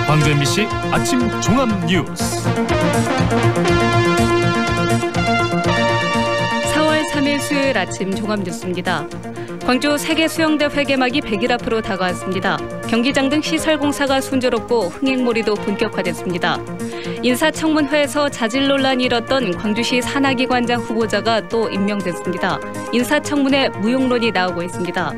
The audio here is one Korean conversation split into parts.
광주 MBC 아침 종합 뉴스. 4월 3일 수요일 아침 종합 뉴스입니다. 광주 세계 수영대회 개막이 100일 앞으로 다가왔습니다. 경기장 등 시설 공사가 순조롭고 흥행몰이도 본격화됐습니다. 인사청문회에서 자질 논란이 일었던 광주시 산하기관장 후보자가 또 임명됐습니다. 인사청문회 무용론이 나오고 있습니다.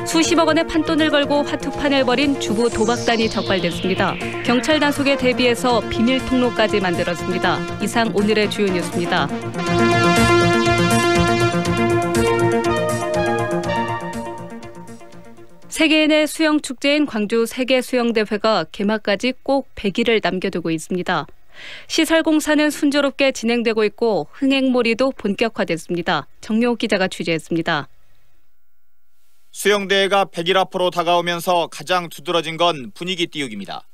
수십억 원의 판돈을 걸고 화투판을 벌인 주부 도박단이 적발됐습니다. 경찰 단속에 대비해서 비밀 통로까지 만들었습니다. 이상 오늘의 주요 뉴스입니다. 세계인의 수영 축제인 광주 세계수영대회가 개막까지 꼭 100일을 남겨두고 있습니다. 시설 공사는 순조롭게 진행되고 있고 흥행몰이도 본격화됐습니다. 정용욱 기자가 취재했습니다. 수영대회가 100일 앞으로 다가오면서 가장 두드러진 건 분위기 띄우기입니다.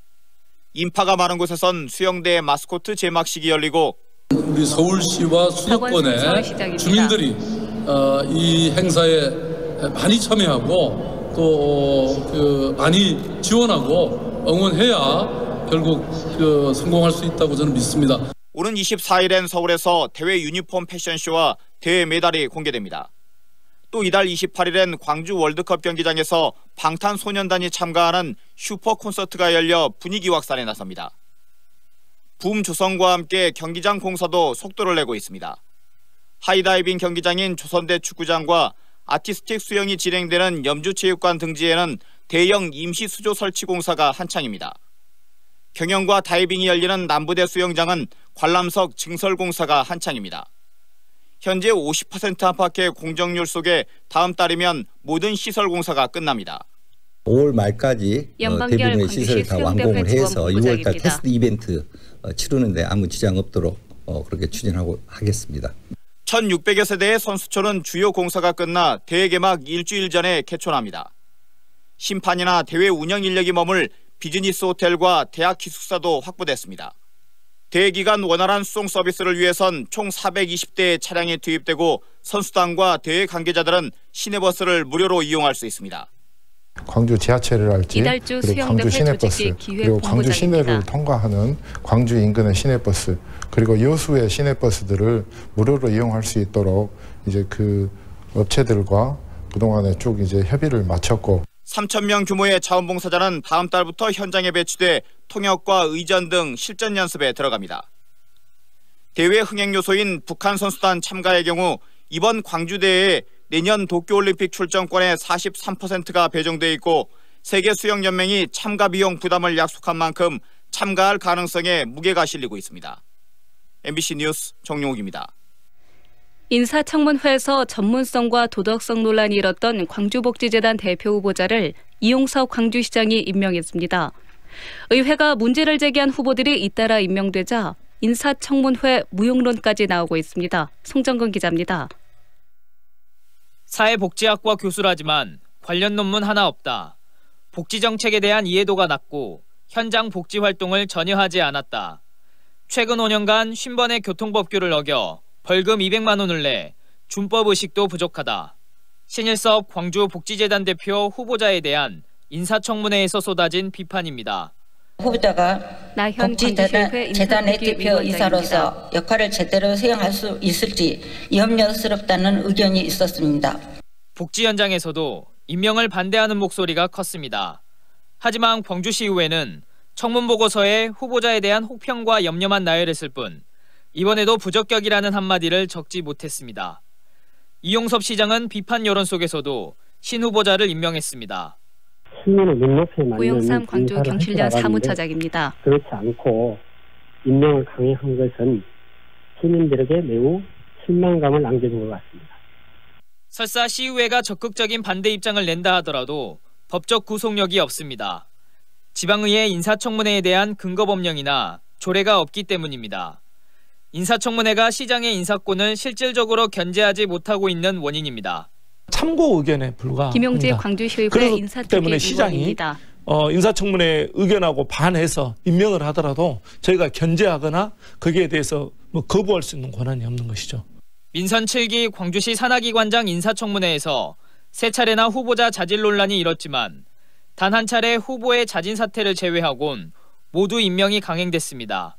인파가 많은 곳에선 수영대회 마스코트 제막식이 열리고 우리 서울시와 수도권의 주민들이 이 행사에 많이 참여하고 또 많이 지원하고 응원해야 결국 성공할 수 있다고 저는 믿습니다. 오는 24일엔 서울에서 대회 유니폼 패션쇼와 대회 메달이 공개됩니다. 또 이달 28일엔 광주 월드컵 경기장에서 방탄소년단이 참가하는 슈퍼 콘서트가 열려 분위기 확산에 나섭니다. 붐 조성과 함께 경기장 공사도 속도를 내고 있습니다. 하이다이빙 경기장인 조선대 축구장과 아티스틱 수영이 진행되는 염주체육관 등지에는 대형 임시 수조 설치 공사가 한창입니다. 경영과 다이빙이 열리는 남부대 수영장은 관람석 증설 공사가 한창입니다. 현재 50% 안팎의 공정률 속에 다음 달이면 모든 시설 공사가 끝납니다. 5월 말까지 대부분의 시설을 다 완공을 해서 6월 달 테스트 이벤트 치르는데 아무 지장 없도록 그렇게 추진하고 하겠습니다. 1,600여 세대의 선수촌은 주요 공사가 끝나 대회 개막 일주일 전에 개촌합니다. 심판이나 대회 운영 인력이 머물 비즈니스 호텔과 대학 기숙사도 확보됐습니다. 대회 기간 원활한 수송 서비스를 위해선 총 420대의 차량이 투입되고 선수단과 대회 관계자들은 시내버스를 무료로 이용할 수 있습니다. 광주 지하철이랄지 그리고 광주 시내버스 그리고 광주 시내를 통과하는 광주 인근의 시내버스 그리고 여수의 시내버스들을 무료로 이용할 수 있도록 이제 그 업체들과 그동안에 쭉 이제 협의를 마쳤고 3,000명 규모의 자원봉사자는 다음 달부터 현장에 배치돼 통역과 의전 등 실전 연습에 들어갑니다. 대회 흥행 요소인 북한 선수단 참가의 경우 이번 광주대회에 내년 도쿄올림픽 출전권의 43%가 배정돼 있고 세계수영연맹이 참가 비용 부담을 약속한 만큼 참가할 가능성에 무게가 실리고 있습니다. MBC 뉴스 정용욱입니다. 인사청문회에서 전문성과 도덕성 논란이 일었던 광주복지재단 대표 후보자를 이용석 광주시장이 임명했습니다. 의회가 문제를 제기한 후보들이 잇따라 임명되자 인사청문회 무용론까지 나오고 있습니다. 송정근 기자입니다. 사회복지학과 교수라지만 관련 논문 하나 없다. 복지정책에 대한 이해도가 낮고 현장 복지 활동을 전혀 하지 않았다. 최근 5년간 50번의 교통법규를 어겨 벌금 200만 원을 내 준법 의식도 부족하다. 신일섭 광주복지재단 대표 후보자에 대한 인사청문회에서 쏟아진 비판입니다. 후보자가 복지재단의 대표이사로서 역할을 제대로 수행할 수 있을지 염려스럽다는 의견이 있었습니다. 복지 현장에서도 임명을 반대하는 목소리가 컸습니다. 하지만 광주시의회는 청문보고서에 후보자에 대한 혹평과 염려만 나열했을 뿐 이번에도 부적격이라는 한마디를 적지 못했습니다. 이용섭 시장은 비판 여론 속에서도 신 후보자를 임명했습니다. 시민의 눈높이에 맞는 고영삼 광주경실련 사무처장입니다. 그렇지 않고 임명을 강행한 것은 시민들에게 매우 실망감을 안겨준 것 같습니다. 설사 시의회가 적극적인 반대 입장을 낸다 하더라도 법적 구속력이 없습니다. 지방의회 인사청문회에 대한 근거법령이나 조례가 없기 때문입니다. 인사청문회가 시장의 인사권을 실질적으로 견제하지 못하고 있는 원인입니다. 참고 의견에 불과합니다. 김용재 광주시의회 인사특위 때문에 시장이 인사청문회 의견하고 반해서 임명을 하더라도 저희가 견제하거나 거기에 대해서 거부할 수 있는 권한이 없는 것이죠. 민선 7기 광주시 산하기관장 인사청문회에서 3차례나 후보자 자질 논란이 일었지만 단 한 차례 후보의 자진 사퇴를 제외하곤 모두 임명이 강행됐습니다.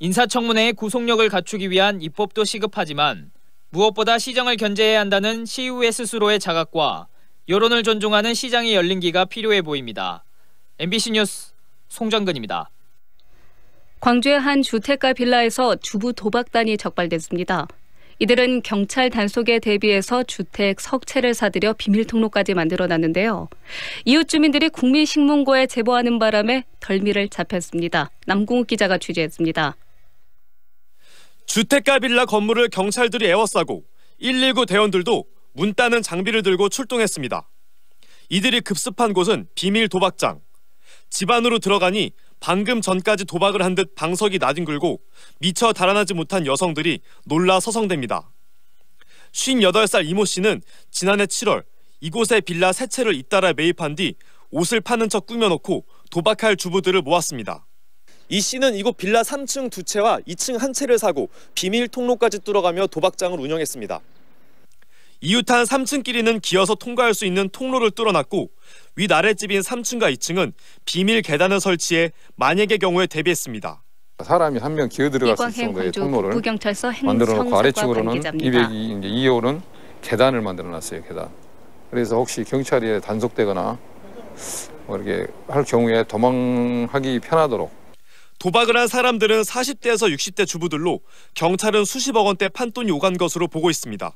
인사청문회의 구속력을 갖추기 위한 입법도 시급하지만 무엇보다 시정을 견제해야 한다는 시의회 스스로의 자각과 여론을 존중하는 시장이 열린 기가 필요해 보입니다. MBC 뉴스 송정근입니다. 광주의 한 주택가 빌라에서 주부 도박단이 적발됐습니다. 이들은 경찰 단속에 대비해서 주택 석채를 사들여 비밀 통로까지 만들어놨는데요. 이웃 주민들이 국민신문고에 제보하는 바람에 덜미를 잡혔습니다. 남궁욱 기자가 취재했습니다. 주택가 빌라 건물을 경찰들이 에워싸고 119 대원들도 문 따는 장비를 들고 출동했습니다. 이들이 급습한 곳은 비밀 도박장. 집 안으로 들어가니 방금 전까지 도박을 한 듯 방석이 나뒹굴고 미처 달아나지 못한 여성들이 놀라 서성댑니다. 58살 이모 씨는 지난해 7월 이곳에 빌라 3채를 잇따라 매입한 뒤 옷을 파는 척 꾸며놓고 도박할 주부들을 모았습니다. 이 씨는 이곳 빌라 3층 2채와 2층 1채를 사고 비밀 통로까지 뚫어가며 도박장을 운영했습니다. 이웃한 3층끼리는 기어서 통과할 수 있는 통로를 뚫어놨고 윗아랫집인 3층과 2층은 비밀 계단을 설치해 만약의 경우에 대비했습니다. 사람이 한 명 기어 들어갈 수 있을 정도의 통로를 만들어놓고 아래쪽으로는 2호는 계단을 만들어놨어요. 계단. 그래서 혹시 경찰에 단속되거나 이렇게 할 경우에 도망하기 편하도록. 도박을 한 사람들은 40대에서 60대 주부들로 경찰은 수십억 원대 판돈이 오간 것으로 보고 있습니다.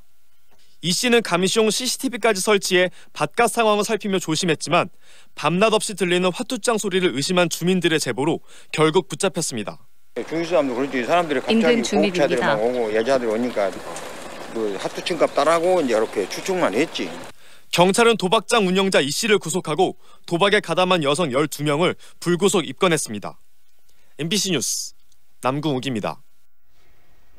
이 씨는 감시용 CCTV까지 설치해 바깥 상황을 살피며 조심했지만 밤낮 없이 들리는 화투장 소리를 의심한 주민들의 제보로 결국 붙잡혔습니다. 중시사람도 그렇지. 사람들이 갑자기 고급차들이 막 오고 여자들이 오니까 그 화투층값 따라고 이제 이렇게 추측만 했지. 경찰은 도박장 운영자 이 씨를 구속하고 도박에 가담한 여성 12명을 불구속 입건했습니다. MBC 뉴스 남궁욱입니다.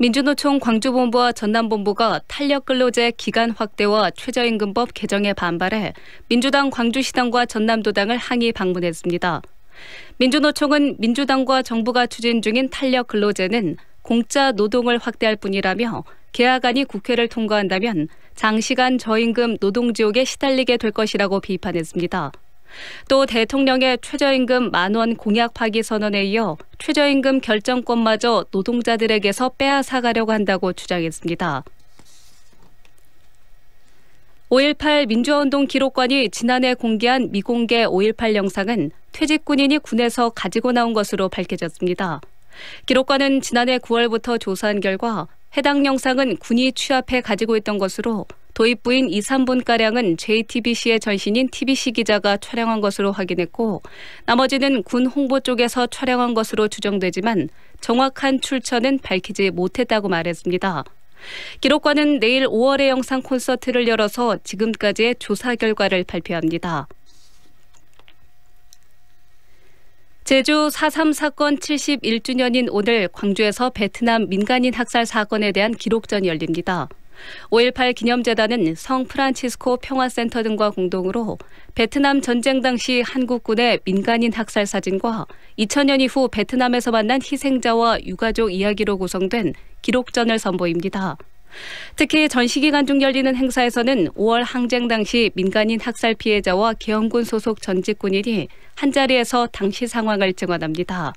민주노총 광주본부와 전남본부가 탄력근로제 기간 확대와 최저임금법 개정에 반발해 민주당 광주시당과 전남도당을 항의 방문했습니다. 민주노총은 민주당과 정부가 추진 중인 탄력근로제는 공짜 노동을 확대할 뿐이라며 개학안이 국회를 통과한다면 장시간 저임금 노동지옥에 시달리게 될 것이라고 비판했습니다. 또 대통령의 최저임금 10,000원 공약 파기 선언에 이어 최저임금 결정권마저 노동자들에게서 빼앗아가려고 한다고 주장했습니다. 5.18 민주화운동 기록관이 지난해 공개한 미공개 5.18 영상은 퇴직 군인이 군에서 가지고 나온 것으로 밝혀졌습니다. 기록관은 지난해 9월부터 조사한 결과 해당 영상은 군이 취합해 가지고 있던 것으로 도입부인 2, 3분가량은 JTBC의 전신인 TBC 기자가 촬영한 것으로 확인했고 나머지는 군 홍보 쪽에서 촬영한 것으로 추정되지만 정확한 출처는 밝히지 못했다고 말했습니다. 기록관은 내일 5월에 영상 콘서트를 열어서 지금까지의 조사 결과를 발표합니다. 제주 4.3 사건 71주년인 오늘 광주에서 베트남 민간인 학살 사건에 대한 기록전이 열립니다. 5.18 기념재단은 성 프란치스코 평화센터 등과 공동으로 베트남 전쟁 당시 한국군의 민간인 학살 사진과 2000년 이후 베트남에서 만난 희생자와 유가족 이야기로 구성된 기록전을 선보입니다. 특히 전시기간 중 열리는 행사에서는 5월 항쟁 당시 민간인 학살 피해자와 계엄군 소속 전직 군인이 한자리에서 당시 상황을 증언합니다.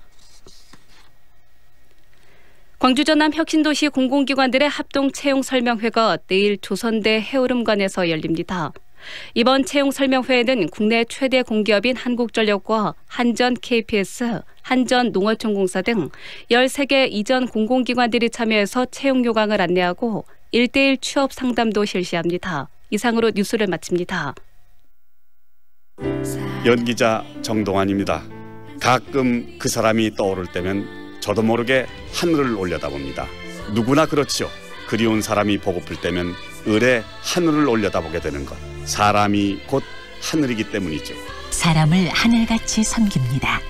광주 전남 혁신도시 공공기관들의 합동 채용 설명회가 내일 조선대 해오름관에서 열립니다. 이번 채용 설명회에는 국내 최대 공기업인 한국전력과 한전 KPS, 한전농어촌공사 등 13개 이전 공공기관들이 참여해서 채용 요강을 안내하고 1:1 취업 상담도 실시합니다. 이상으로 뉴스를 마칩니다. 연기자 정동환입니다. 가끔 그 사람이 떠오를 때면 저도 모르게 하늘을 올려다봅니다. 누구나 그렇죠. 그리운 사람이 보고플 때면 을의 하늘을 올려다보게 되는 것. 사람이 곧 하늘이기 때문이죠. 사람을 하늘같이 섬깁니다.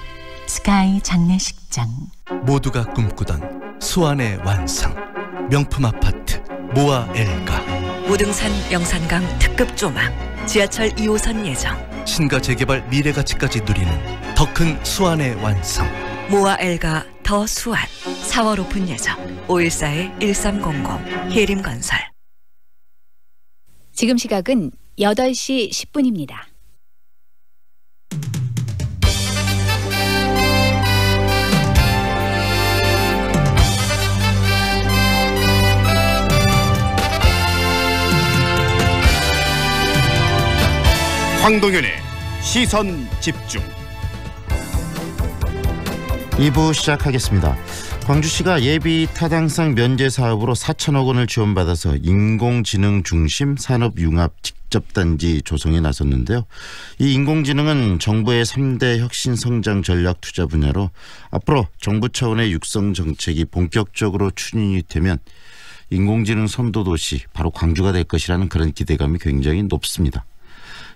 스카이 장례식장. 모두가 꿈꾸던 수완의 완성. 명품 아파트 모아 엘가. 무등산 영산강 특급 조망. 지하철 2호선 예정. 신가 재개발 미래가치까지 누리는 더 큰 수완의 완성. 모아 엘가 더 수완. 4월 오픈 예정. 514-1300 해림건설. 지금 시각은 8시 10분입니다. 황동윤의 시선집중. 2부 시작하겠습니다. 광주시가 예비 타당성 면제 사업으로 4천억 원을 지원받아서 인공지능 중심 산업융합 직접단지 조성에 나섰는데요. 이 인공지능은 정부의 3대 혁신 성장 전략 투자 분야로 앞으로 정부 차원의 육성 정책이 본격적으로 추진이 되면 인공지능 선도도시 바로 광주가 될 것이라는 그런 기대감이 굉장히 높습니다.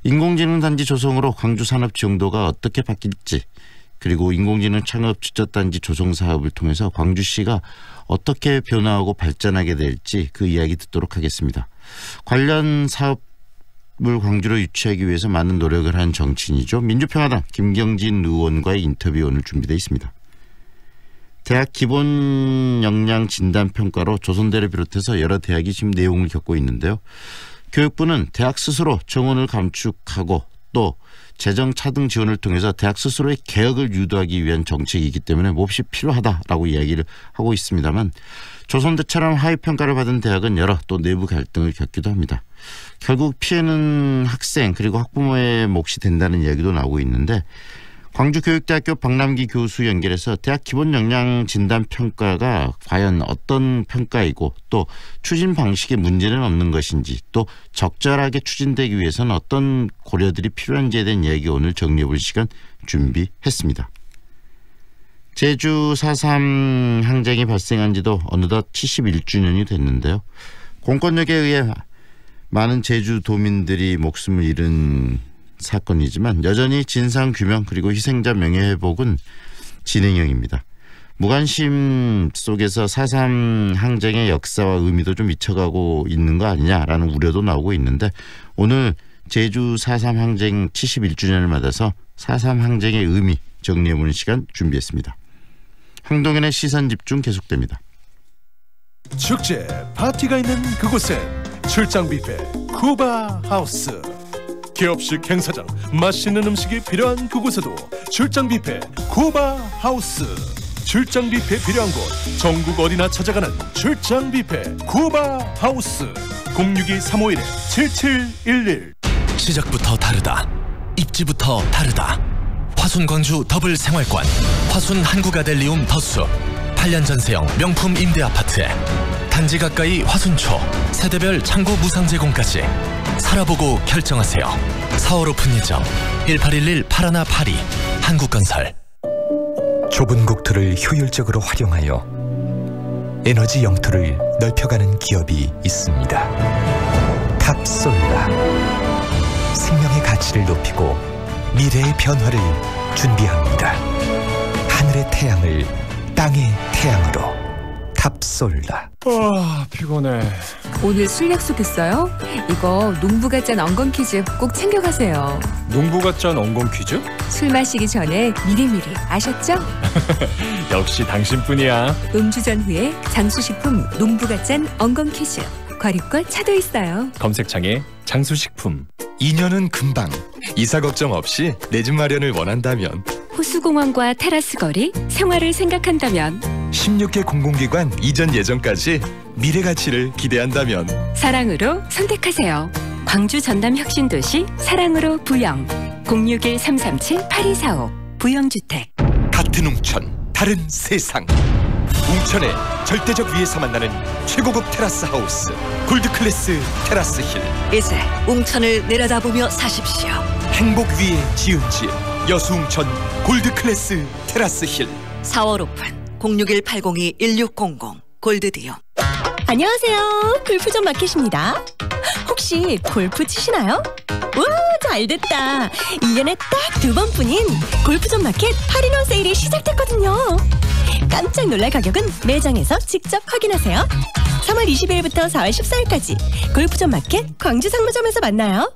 인공지능 단지 조성으로 광주 산업 지형도가 어떻게 바뀔지, 그리고 인공지능 창업 직접단지 조성 사업을 통해서 광주시가 어떻게 변화하고 발전하게 될지 그 이야기 듣도록 하겠습니다. 관련 사업을 광주로 유치하기 위해서 많은 노력을 한 정치인이죠. 민주평화당 김경진 의원과의 인터뷰 오늘 준비되어 있습니다. 대학 기본 역량 진단 평가로 조선대를 비롯해서 여러 대학이 지금 내용을 겪고 있는데요. 교육부는 대학 스스로 정원을 감축하고 또 재정 차등 지원을 통해서 대학 스스로의 개혁을 유도하기 위한 정책이기 때문에 몹시 필요하다라고 이야기를 하고 있습니다만, 조선대처럼 하위평가를 받은 대학은 여러 또 내부 갈등을 겪기도 합니다. 결국 피해는 학생 그리고 학부모의 몫이 된다는 이야기도 나오고 있는데, 광주교육대학교 박남기 교수 연결해서 대학 기본 역량 진단 평가가 과연 어떤 평가이고 또 추진 방식에 문제는 없는 것인지, 또 적절하게 추진되기 위해서는 어떤 고려들이 필요한지에 대한 이야기 오늘 정리해볼 시간 준비했습니다. 제주 4.3 항쟁이 발생한 지도 어느덧 71주년이 됐는데요. 공권력에 의해 많은 제주도민들이 목숨을 잃은 사건이지만 여전히 진상규명 그리고 희생자 명예회복은 진행형입니다. 무관심 속에서 4.3 항쟁의 역사와 의미도 좀 잊혀가고 있는 거 아니냐라는 우려도 나오고 있는데, 오늘 제주 4.3 항쟁 71주년을 맞아서 4.3 항쟁의 의미 정리해보는 시간 준비했습니다. 황동현의 시선집중 계속됩니다. 축제 파티가 있는 그곳엔 출장 뷔페 쿠바 하우스. 개업식 행사장, 맛있는 음식이 필요한 그곳에도 출장 뷔페 쿠바 하우스. 출장 뷔페 필요한 곳 전국 어디나 찾아가는 출장 뷔페 쿠바 하우스. 062-351-7711. 시작부터 다르다. 입지부터 다르다. 화순 광주 더블 생활관, 화순 한국아델리움 더수. 8년 전세형 명품 임대 아파트에 단지 가까이 화순초, 세대별 창고 무상 제공까지. 살아보고 결정하세요. 4월 오픈 예정 1811-8182 한국건설. 좁은 국토를 효율적으로 활용하여 에너지 영토를 넓혀가는 기업이 있습니다. 탑솔라. 생명의 가치를 높이고 미래의 변화를 준비합니다. 하늘의 태양을 땅의 태양으로. 탑솔라. 피곤해. 오늘 술 약속했어요? 이거 농부가 짠 엉겅 퀴즈 꼭 챙겨가세요. 농부가 짠 엉겅 퀴즈? 술 마시기 전에 미리미리 아셨죠? 역시 당신뿐이야. 음주 전후에 장수식품 농부가 짠 엉겅 퀴즈. 과립과 차도 있어요. 검색창에 장수식품. 2년은 금방. 이사 걱정 없이 내 집 마련을 원한다면, 호수공원과 테라스 거리, 생활을 생각한다면, 16개 공공기관 이전 예정까지 미래 가치를 기대한다면 사랑으로 선택하세요. 광주 전남 혁신도시 사랑으로 부영. 061-337-8245 부영주택. 같은 웅천, 다른 세상. 웅천의 절대적 위에서 만나는 최고급 테라스 하우스, 골드클래스 테라스 힐. 이제 웅천을 내려다보며 사십시오. 행복 위에 지은 집, 여수웅천 골드클래스 테라스 힐. 4월 오픈 061-802-1600 골드디오. 안녕하세요. 골프존 마켓입니다. 혹시 골프 치시나요? 와, 잘됐다. 1년에 딱 2번뿐인 골프존 마켓 할인원 세일이 시작됐거든요. 깜짝 놀랄 가격은 매장에서 직접 확인하세요. 3월 20일부터 4월 14일까지 골프존 마켓 광주 상무점에서 만나요.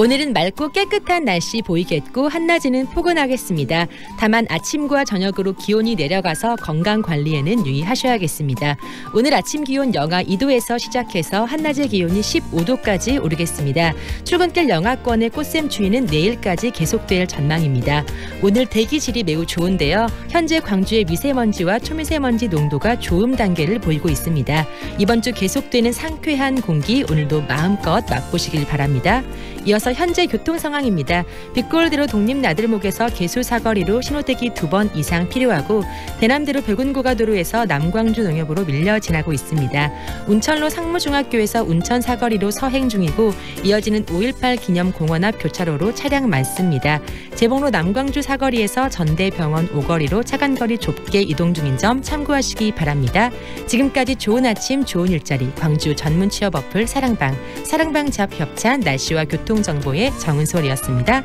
오늘은 맑고 깨끗한 날씨 보이겠고 한낮에는 포근하겠습니다. 다만 아침과 저녁으로 기온이 내려가서 건강 관리에는 유의하셔야겠습니다. 오늘 아침 기온 영하 2도에서 시작해서 한낮의 기온이 15도까지 오르겠습니다. 출근길 영하권의 꽃샘추위는 내일까지 계속될 전망입니다. 오늘 대기질이 매우 좋은데요. 현재 광주의 미세먼지와 초미세먼지 농도가 좋음 단계를 보이고 있습니다. 이번 주 계속되는 상쾌한 공기 오늘도 마음껏 맛보시길 바랍니다. 이어서 현재 교통 상황입니다. 빅골대로 독립나들목에서 계수 사거리로 신호대기 2번 이상 필요하고 대남대로 백운고가도로에서 남광주 농협으로 밀려 지나고 있습니다. 운천로 상무중학교에서 운천 사거리로 서행 중이고 이어지는 5.18 기념공원 앞 교차로로 차량 많습니다. 재봉로 남광주 사거리에서 전대병원 오거리로 차간거리 좁게 이동 중인 점 참고하시기 바랍니다. 지금까지 좋은 아침 좋은 일자리 광주 전문 취업 어플 사랑방 잡 협찬 날씨와 교통정보의 정은솔이었습니다.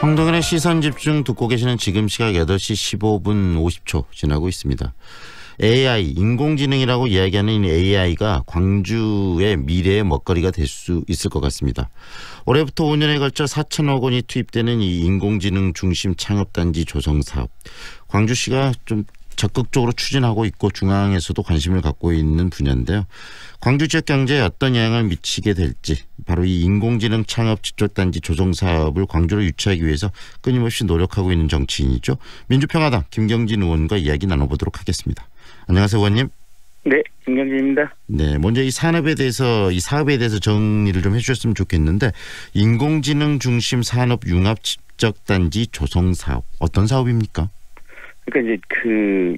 황동현의 시선집중 듣고 계시는 지금 시각 8시 15분 50초 지나고 있습니다. AI, 인공지능이라고 이야기하는 AI가 광주의 미래의 먹거리가 될 수 있을 것 같습니다. 올해부터 5년에 걸쳐 4천억 원이 투입되는 이 인공지능 중심 창업단지 조성사업. 광주시가 좀 적극적으로 추진하고 있고 중앙에서도 관심을 갖고 있는 분야인데요. 광주 지역 경제에 어떤 영향을 미치게 될지 바로 이 인공지능 창업 지적단지 조성 사업을 광주로 유치하기 위해서 끊임없이 노력하고 있는 정치인이죠. 민주평화당 김경진 의원과 이야기 나눠보도록 하겠습니다. 안녕하세요, 의원님. 네, 김경진입니다. 네, 먼저 이 사업에 대해서 정리를 좀 해주셨으면 좋겠는데 인공지능 중심 산업 융합 지적단지 조성 사업 어떤 사업입니까? 그러니까 이제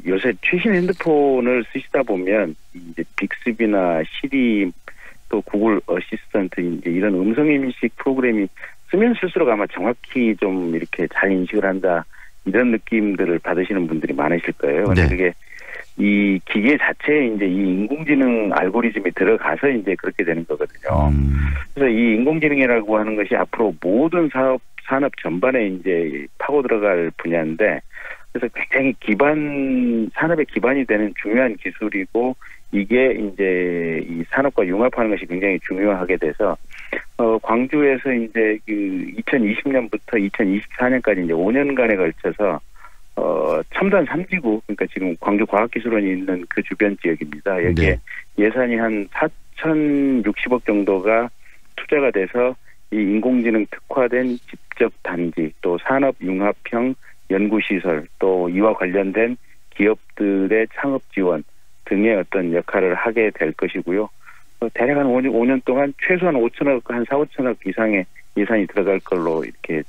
요새 최신 핸드폰을 쓰시다 보면 이제 빅스비나 시리 또 구글 어시스턴트 이제 이런 음성 인식 프로그램이 쓰면 쓸수록 아마 정확히 좀 이렇게 잘 인식을 한다 이런 느낌들을 받으시는 분들이 많으실 거예요. 근데 네. 그게 이 기계 자체에 이제 이 인공지능 알고리즘이 들어가서 이제 그렇게 되는 거거든요. 그래서 이 인공지능이라고 하는 것이 앞으로 모든 산업 전반에 이제 파고 들어갈 분야인데 그래서 굉장히 산업의 기반이 되는 중요한 기술이고 이게 이제 이 산업과 융합하는 것이 굉장히 중요하게 돼서 광주에서 이제 2020년부터 2024년까지 이제 5년간에 걸쳐서 첨단 3지구 그러니까 지금 광주과학기술원이 있는 그 주변 지역입니다. 여기에 네. 예산이 한 4,060억 정도가 투자가 돼서 이 인공지능 특화된 집적 단지 또 산업 융합형 연구시설 또 이와 관련된 기업들의 창업 지원 등의 어떤 역할을 하게 될 것이고요. 대략 한 5년 동안 최소한 5천억, 한 4, 5천억 이상의 예산이 들어갈 걸로 이렇게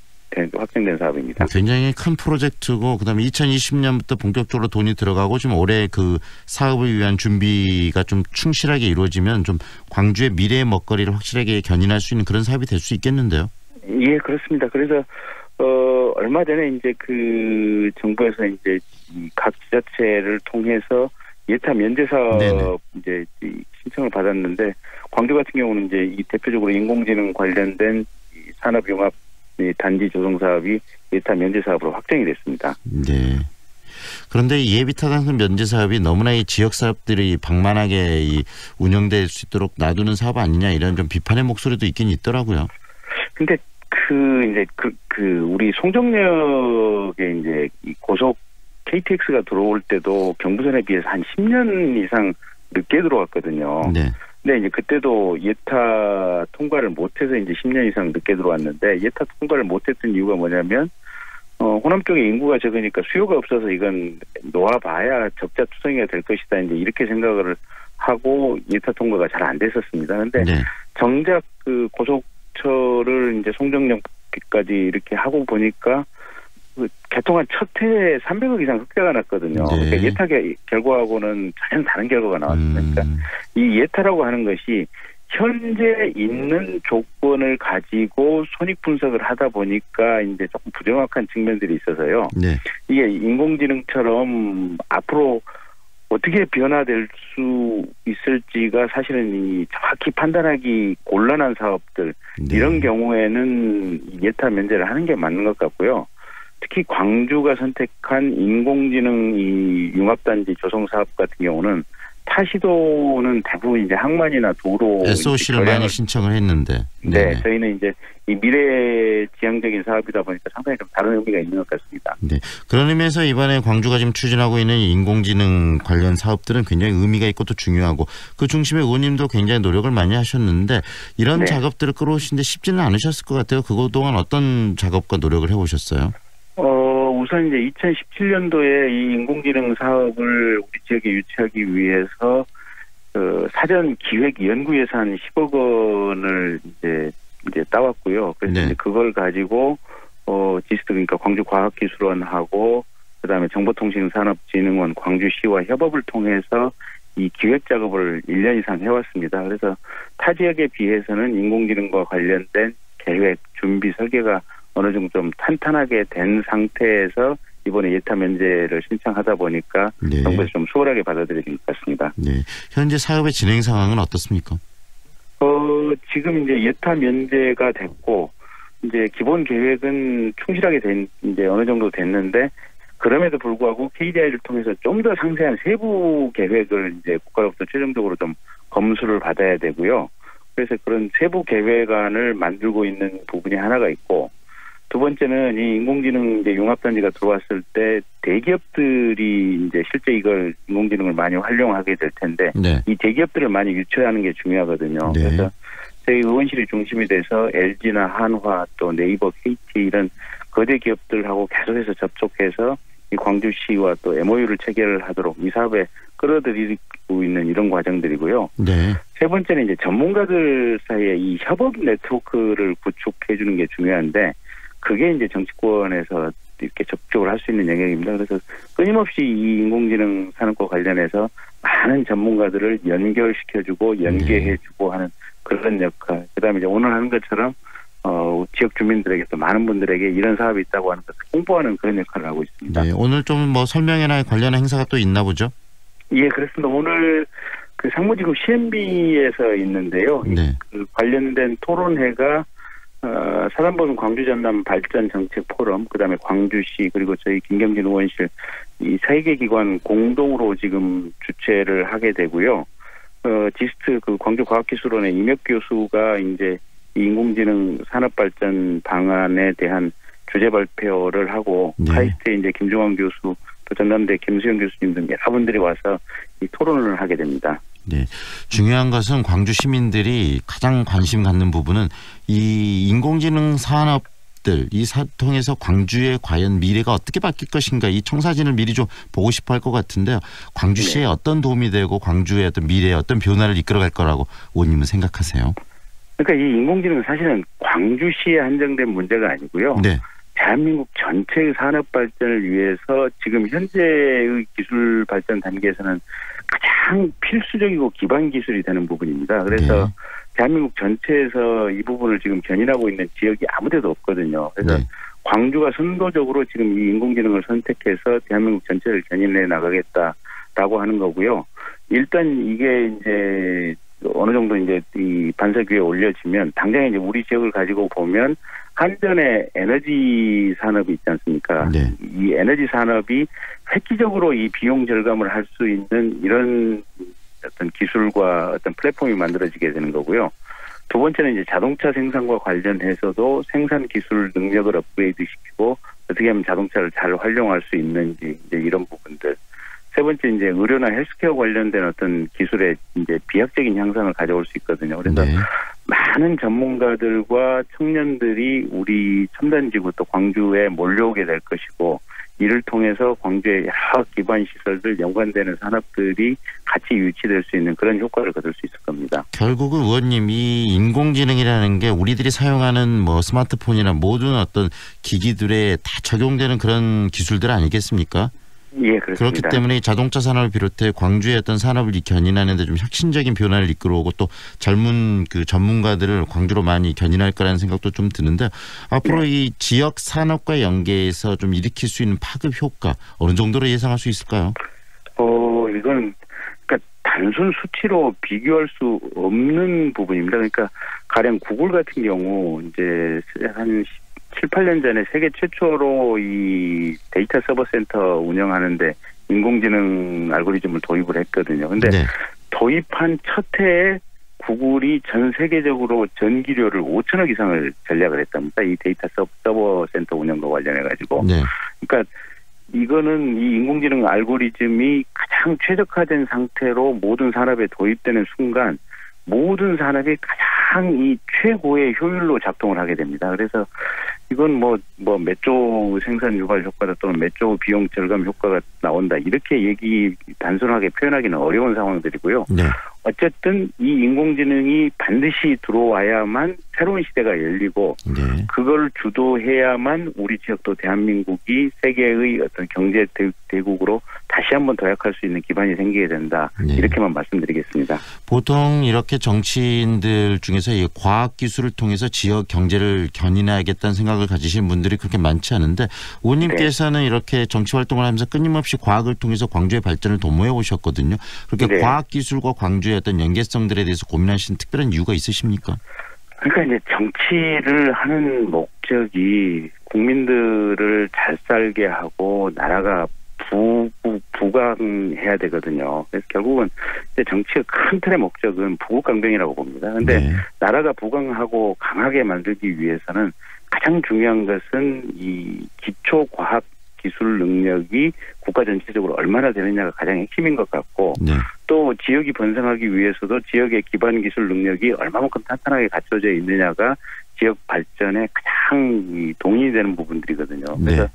확정된 사업입니다. 굉장히 큰 프로젝트고 그다음에 2020년부터 본격적으로 돈이 들어가고 지금 올해 그 사업을 위한 준비가 좀 충실하게 이루어지면 좀 광주의 미래의 먹거리를 확실하게 견인할 수 있는 그런 사업이 될 수 있겠는데요. 예, 그렇습니다. 그래서 얼마 전에 이제 그 정부에서 이제 각 지자체를 통해서 예타 면제 사업 이제 신청을 받았는데 광주 같은 경우는 이제 이 대표적으로 인공지능 관련된 산업 융합 단지 조성 사업이 예타 면제 사업으로 확정이 됐습니다. 네. 그런데 예비 타당성 면제 사업이 너무나 이 지역 사업들이 방만하게 운영될 수 있도록 놔두는 사업 아니냐 이런 좀 비판의 목소리도 있긴 있더라고요. 근데 우리 송정역에 이제 이 고속 KTX가 들어올 때도 경부선에 비해서 한 10년 이상 늦게 들어왔거든요. 네. 근데 이제 그때도 예타 통과를 못해서 이제 10년 이상 늦게 들어왔는데 예타 통과를 못했던 이유가 뭐냐면 호남 쪽에 인구가 적으니까 수요가 없어서 이건 놓아봐야 적자 투성이가 될 것이다 이제 이렇게 생각을 하고 예타 통과가 잘 안 됐었습니다. 그런데 네. 정작 그 고속철을 이제 송정역까지 이렇게 하고 보니까 개통한 첫 해에 300억 이상 흑자가 났거든요. 네. 그러니까 예타 결과하고는 전혀 다른 결과가 나왔으니까 이 예타라고 하는 것이 현재 있는 조건을 가지고 손익 분석을 하다 보니까 이제 조금 부정확한 측면들이 있어서요. 네. 이게 인공지능처럼 앞으로 어떻게 변화될 수 있을지가 사실은 이 정확히 판단하기 곤란한 사업들 네. 이런 경우에는 예타 면제를 하는 게 맞는 것 같고요. 특히 광주가 선택한 인공지능 이 융합단지 조성 사업 같은 경우는 타 시도는 대부분 이제 항만이나 도로 SOC를 많이 신청을 했는데. 네, 저희는 이제 이 미래 지향적인 사업이다 보니까 상당히 좀 다른 의미가 있는 것 같습니다. 네, 그런 의미에서 이번에 광주가 지금 추진하고 있는 인공지능 관련 사업들은 굉장히 의미가 있고 또 중요하고 그 중심에 의원님도 굉장히 노력을 많이 하셨는데 이런 작업들을 끌어오시는데 쉽지는 않으셨을 것 같아요. 그동안 어떤 작업과 노력을 해오셨어요? 우선 이제 2017년도에 이 인공지능 사업을 우리 지역에 유치하기 위해서 사전 기획 연구 예산 10억 원을 이제 따왔고요. 그래서 이제 그걸 가지고 지스트 그러니까 광주과학기술원하고 그다음에 정보통신산업진흥원 광주시와 협업을 통해서 이 기획 작업을 1년 이상 해왔습니다. 그래서 타 지역에 비해서는 인공지능과 관련된 계획, 준비, 설계가 어느 정도 좀 탄탄하게 된 상태에서 이번에 예타 면제를 신청하다 보니까 정부에서 좀 수월하게 받아들여진 것 같습니다. 네, 현재 사업의 진행 상황은 어떻습니까? 지금 이제 예타 면제가 됐고 이제 기본 계획은 충실하게 이제 어느 정도 됐는데 그럼에도 불구하고 KDI를 통해서 좀 더 상세한 세부 계획을 이제 국가로부터 최종적으로 좀 검수를 받아야 되고요. 그래서 그런 세부 계획안을 만들고 있는 부분이 하나가 있고. 두 번째는 이 인공지능 이제 융합단지가 들어왔을 때 대기업들이 이제 실제 이걸 인공지능을 많이 활용하게 될 텐데 이 대기업들을 많이 유치하는 게 중요하거든요. 그래서 저희 의원실이 중심이 돼서 LG나 한화 또 네이버, KT 이런 거대 기업들하고 계속해서 접촉해서 이 광주시와 또 MOU를 체결을 하도록 이 사업에 끌어들이고 있는 이런 과정들이고요. 세 번째는 이제 전문가들 사이에 이 협업 네트워크를 구축해 주는 게 중요한데 그게 이제 정치권에서 이렇게 접촉을 할 수 있는 영역입니다. 그래서 끊임없이 이 인공지능 산업과 관련해서 많은 전문가들을 연결시켜주고 연계해주고 하는 그런 역할. 그다음에 이제 오늘 하는 것처럼 지역 주민들에게 또 많은 분들에게 이런 사업이 있다고 하는 것을 홍보하는 그런 역할을 하고 있습니다. 네, 오늘 좀 뭐 설명회나 관련한 행사가 또 있나 보죠? 예, 그렇습니다. 오늘 그 상무지구 CMB에서 있는데요. 그 관련된 토론회가 사단법인 광주 전남 발전 정책 포럼, 그다음에 광주시 그리고 저희 김경진 의원실 이 세 개 기관 공동으로 지금 주최를 하게 되고요. 지스트 그 광주과학기술원의 임혁 교수가 이제 이 인공지능 산업발전 방안에 대한 주제 발표를 하고 카이스트의 이제 김종환 교수, 또 전남대 김수영 교수님 등 여러분들이 와서 이 토론을 하게 됩니다. 네, 중요한 것은 광주 시민들이 가장 관심 갖는 부분은 이 인공지능 산업들 이 통해서 광주의 과연 미래가 어떻게 바뀔 것인가 이 청사진을 미리 좀 보고 싶어 할 것 같은데요. 광주시에 어떤 도움이 되고 광주의 어떤 미래에 어떤 변화를 이끌어갈 거라고 의원님은 생각하세요? 그러니까 이 인공지능은 사실은 광주시에 한정된 문제가 아니고요. 대한민국 전체의 산업 발전을 위해서 지금 현재의 기술 발전 단계에서는 가장 필수적이고 기반 기술이 되는 부분입니다. 그래서 대한민국 전체에서 이 부분을 지금 견인하고 있는 지역이 아무데도 없거든요. 그래서 광주가 선도적으로 지금 이 인공지능을 선택해서 대한민국 전체를 견인해 나가겠다라고 하는 거고요. 일단 이게 이제 어느 정도 이제 이 반석 위에 올려지면 당장에 이제 우리 지역을 가지고 보면 한전의 에너지 산업이 있지 않습니까? 이 에너지 산업이 획기적으로 이 비용 절감을 할 수 있는 이런 어떤 기술과 어떤 플랫폼이 만들어지게 되는 거고요. 두 번째는 이제 자동차 생산과 관련해서도 생산 기술 능력을 업그레이드 시키고 어떻게 하면 자동차를 잘 활용할 수 있는지 이제 이런 부분들. 세 번째 이제 의료나 헬스케어 관련된 어떤 기술의 이제 비약적인 향상을 가져올 수 있거든요. 그래서 많은 전문가들과 청년들이 우리 첨단지구 또 광주에 몰려오게 될 것이고 이를 통해서 광주의 여러 기반 시설들 연관되는 산업들이 같이 유치될 수 있는 그런 효과를 거둘 수 있을 겁니다. 결국은 의원님 이 인공지능이라는 게 우리들이 사용하는 뭐 스마트폰이나 모든 어떤 기기들에 다 적용되는 그런 기술들 아니겠습니까? 예, 그렇습니다. 그렇기 때문에 자동차 산업을 비롯해 광주의 어떤 산업을 견인하는 데 좀 혁신적인 변화를 이끌어오고 또 젊은 그 전문가들을 광주로 많이 견인할 거라는 생각도 좀 드는데 앞으로 이 지역 산업과 연계해서 좀 일으킬 수 있는 파급 효과 어느 정도로 예상할 수 있을까요? 이건 그러니까 단순 수치로 비교할 수 없는 부분입니다. 그러니까 가령 구글 같은 경우 이제 한 7, 8년 전에 세계 최초로 이 데이터 서버 센터 운영하는데 인공지능 알고리즘을 도입을 했거든요. 근데 네. 도입한 첫 해에 구글이 전 세계적으로 전기료를 5천억 이상을 전략을 했답니다. 이 데이터 서버 센터 운영과 관련해가지고. 네. 그러니까 이거는 이 인공지능 알고리즘이 가장 최적화된 상태로 모든 산업에 도입되는 순간 모든 산업이 가장 이 최고의 효율로 작동을 하게 됩니다. 그래서 이건 몇 조 생산 유발 효과다 또는 몇 조 비용 절감 효과가 나온다 이렇게 단순하게 표현하기는 어려운 상황들이고요. 네. 어쨌든 이 인공지능이 반드시 들어와야만 새로운 시대가 열리고 네. 그걸 주도해야만 우리 지역도 대한민국이 세계의 어떤 경제 대국으로 다시 한번 도약할 수 있는 기반이 생기게 된다. 네. 이렇게만 말씀드리겠습니다. 보통 이렇게 정치인들 중에서 이 과학기술을 통해서 지역 경제를 견인해야겠다는 생각을 가지신 분들이 그렇게 많지 않은데 의원님께서는 네. 이렇게 정치활동을 하면서 끊임없이 과학을 통해서 광주의 발전을 도모해 오셨거든요. 그렇게 네. 과학기술과 광주의 어떤 연계성들에 대해서 고민하신 특별한 이유가 있으십니까? 그러니까 이제 정치를 하는 목적이 국민들을 잘 살게 하고 나라가 부강해야 되거든요. 그래서 결국은 이제 정치의 큰 틀의 목적은 부국강병이라고 봅니다. 그런데 네. 나라가 부강하고 강하게 만들기 위해서는 가장 중요한 것은 이 기초과학 기술 능력이 국가 전체적으로 얼마나 되느냐가 가장 핵심인 것 같고 네. 또 지역이 번성하기 위해서도 지역의 기반 기술 능력이 얼마만큼 탄탄하게 갖춰져 있느냐가 지역 발전에 가장 동인이 되는 부분들이거든요. 그래서 네.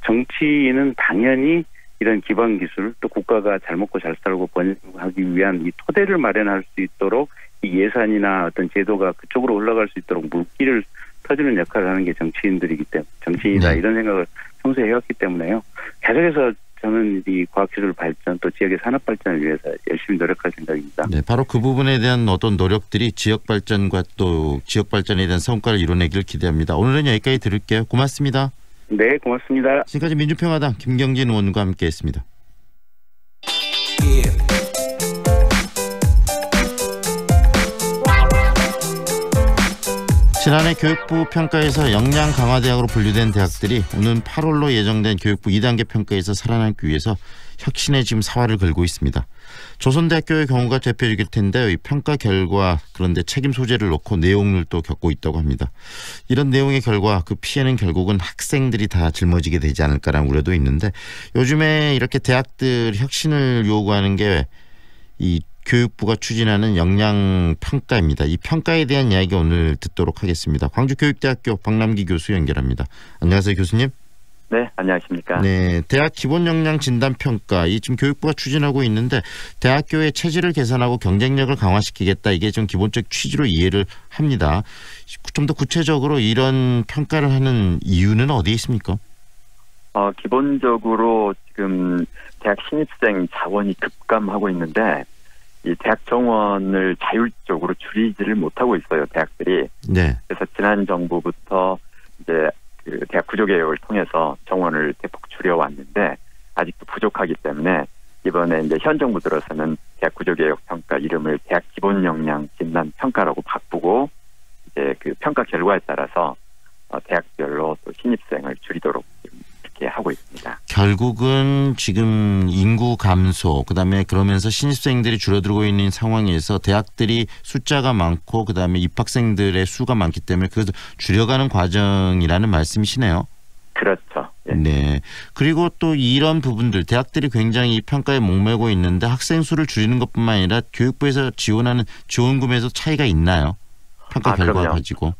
정치인은 당연히 이런 기반 기술 또 국가가 잘 먹고 잘 살고 번영하기 위한 이 토대를 마련할 수 있도록 이 예산이나 어떤 제도가 그쪽으로 올라갈 수 있도록 물길을 터주는 역할을 하는 게 정치인들이기 때문에 정치인이다 네. 이런 생각을 평소에 해왔기 때문에요. 계속해서 저는 이 과학기술 발전 또 지역의 산업 발전을 위해서 열심히 노력할 생각입니다. 네, 바로 그 부분에 대한 어떤 노력들이 지역 발전과 또 지역 발전에 대한 성과를 이뤄내기를 기대합니다. 오늘은 여기까지 들을게요. 고맙습니다. 네, 고맙습니다. 지금까지 민주평화당 김경진 의원과 함께했습니다. 지난해 교육부 평가에서 역량 강화대학으로 분류된 대학들이 오는 8월로 예정된 교육부 2단계 평가에서 살아남기 위해서 혁신의 지금 사활을 걸고 있습니다. 조선대학교의 경우가 대표적일 텐데요. 이 평가 결과 그런데 책임 소재를 놓고 내용을또 겪고 있다고 합니다. 이런 내용의 결과 그 피해는 결국은 학생들이 다 짊어지게 되지 않을까라는 우려도 있는데 요즘에 이렇게 대학들 혁신을 요구하는 게 이 교육부가 추진하는 역량 평가입니다. 이 평가에 대한 이야기 오늘 듣도록 하겠습니다. 광주교육대학교 박남기 교수 연결합니다. 안녕하세요, 교수님. 네, 안녕하십니까. 네, 대학 기본 역량 진단 평가 이 지금 교육부가 추진하고 있는데 대학교의 체질을 개선하고 경쟁력을 강화시키겠다 이게 좀 기본적 취지로 이해를 합니다. 좀 더 구체적으로 이런 평가를 하는 이유는 어디에 있습니까? 기본적으로 지금 대학 신입생 자원이 급감하고 있는데 이 대학 정원을 자율적으로 줄이지를 못하고 있어요, 대학들이. 네. 그래서 지난 정부부터 이제 그 대학 구조개혁을 통해서 정원을 대폭 줄여왔는데 아직도 부족하기 때문에 이번에 이제 현 정부 들어서는 대학 구조개혁 평가 이름을 대학 기본 역량 진단 평가라고 바꾸고 이제 그 평가 결과에 따라서 대학별로 또 신입생을 줄이도록 이렇게 하고 있습니다. 결국은 지금 인구 감소, 그다음에 그러면서 신입생들이 줄어들고 있는 상황에서 대학들이 숫자가 많고 그다음에 입학생들의 수가 많기 때문에 그래서 줄여가는 과정이라는 말씀이시네요. 그렇죠. 예. 네. 그리고 또 이런 부분들 대학들이 굉장히 이 평가에 목매고 있는데 학생 수를 줄이는 것뿐만 아니라 교육부에서 지원하는 지원금에서 차이가 있나요? 평가 결과 그럼요. 가지고.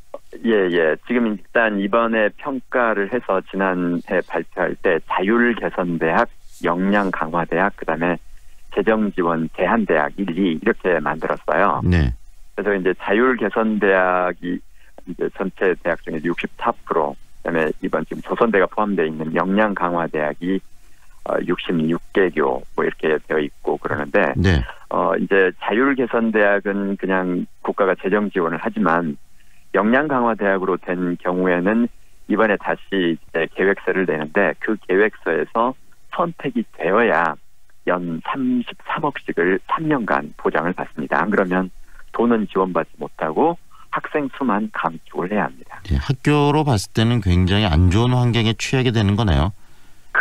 예. 지금 일단 이번에 평가를 해서 지난해 발표할 때 자율개선대학, 역량강화대학, 그다음에 재정지원 제한대학 1, 2 이렇게 만들었어요. 네. 그래서 이제 자율개선대학이 이제 전체 대학 중에 64%, 그다음에 이번 지금 조선대가 포함되어 있는 역량강화대학이 66개교 뭐 이렇게 되어 있고 그러는데 네. 이제 자율개선대학은 그냥 국가가 재정 지원을 하지만 역량강화대학으로 된 경우에는 이번에 다시 이제 계획서를 내는데 그 계획서에서 선택이 되어야 연 33억씩을 3년간 보장을 받습니다. 안 그러면 돈은 지원받지 못하고 학생 수만 감축을 해야 합니다. 네, 학교로 봤을 때는 굉장히 안 좋은 환경에 취하게 되는 거네요.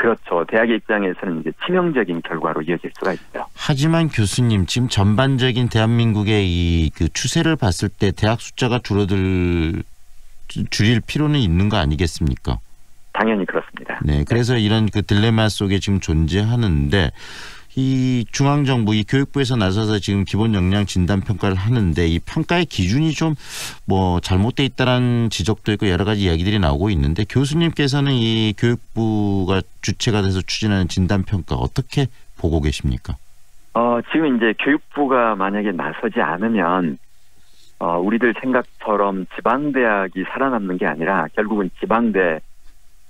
그렇죠. 대학의 입장에서는 이제 치명적인 결과로 이어질 수가 있죠. 하지만 교수님, 지금 전반적인 대한민국의 이 그 추세를 봤을 때 대학 숫자가 줄일 필요는 있는 거 아니겠습니까? 당연히 그렇습니다. 네, 그래서 이런 그 딜레마 속에 지금 존재하는데 이 중앙정부, 이 교육부에서 나서서 지금 기본 역량 진단 평가를 하는데 이 평가의 기준이 좀 뭐 잘못돼 있다라는 지적도 있고 여러 가지 이야기들이 나오고 있는데 교수님께서는 이 교육부가 주체가 돼서 추진하는 진단 평가 어떻게 보고 계십니까? 지금 이제 교육부가 만약에 나서지 않으면 우리들 생각처럼 지방대학이 살아남는 게 아니라 결국은 지방대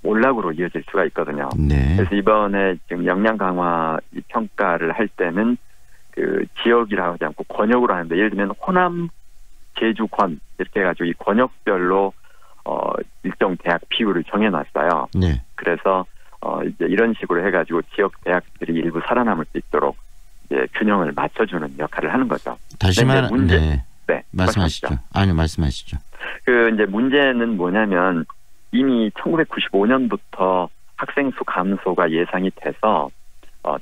몰락으로 이어질 수가 있거든요. 네. 그래서 이번에 지금 역량 강화 평가를 할 때는 그 지역이라고 하지 않고 권역으로 하는데 예를 들면 호남, 제주, 권 이렇게 해가지고 이 권역별로 일정 대학 비율을 정해놨어요. 네. 그래서 이제 이런 식으로 해가지고 지역 대학들이 일부 살아남을 수 있도록 이제 균형을 맞춰주는 역할을 하는 거죠. 다시 말하면 문제, 네, 말씀하시죠. 아니요, 말씀하시죠. 그 이제 문제는 뭐냐면 이미 1995년부터 학생 수 감소가 예상이 돼서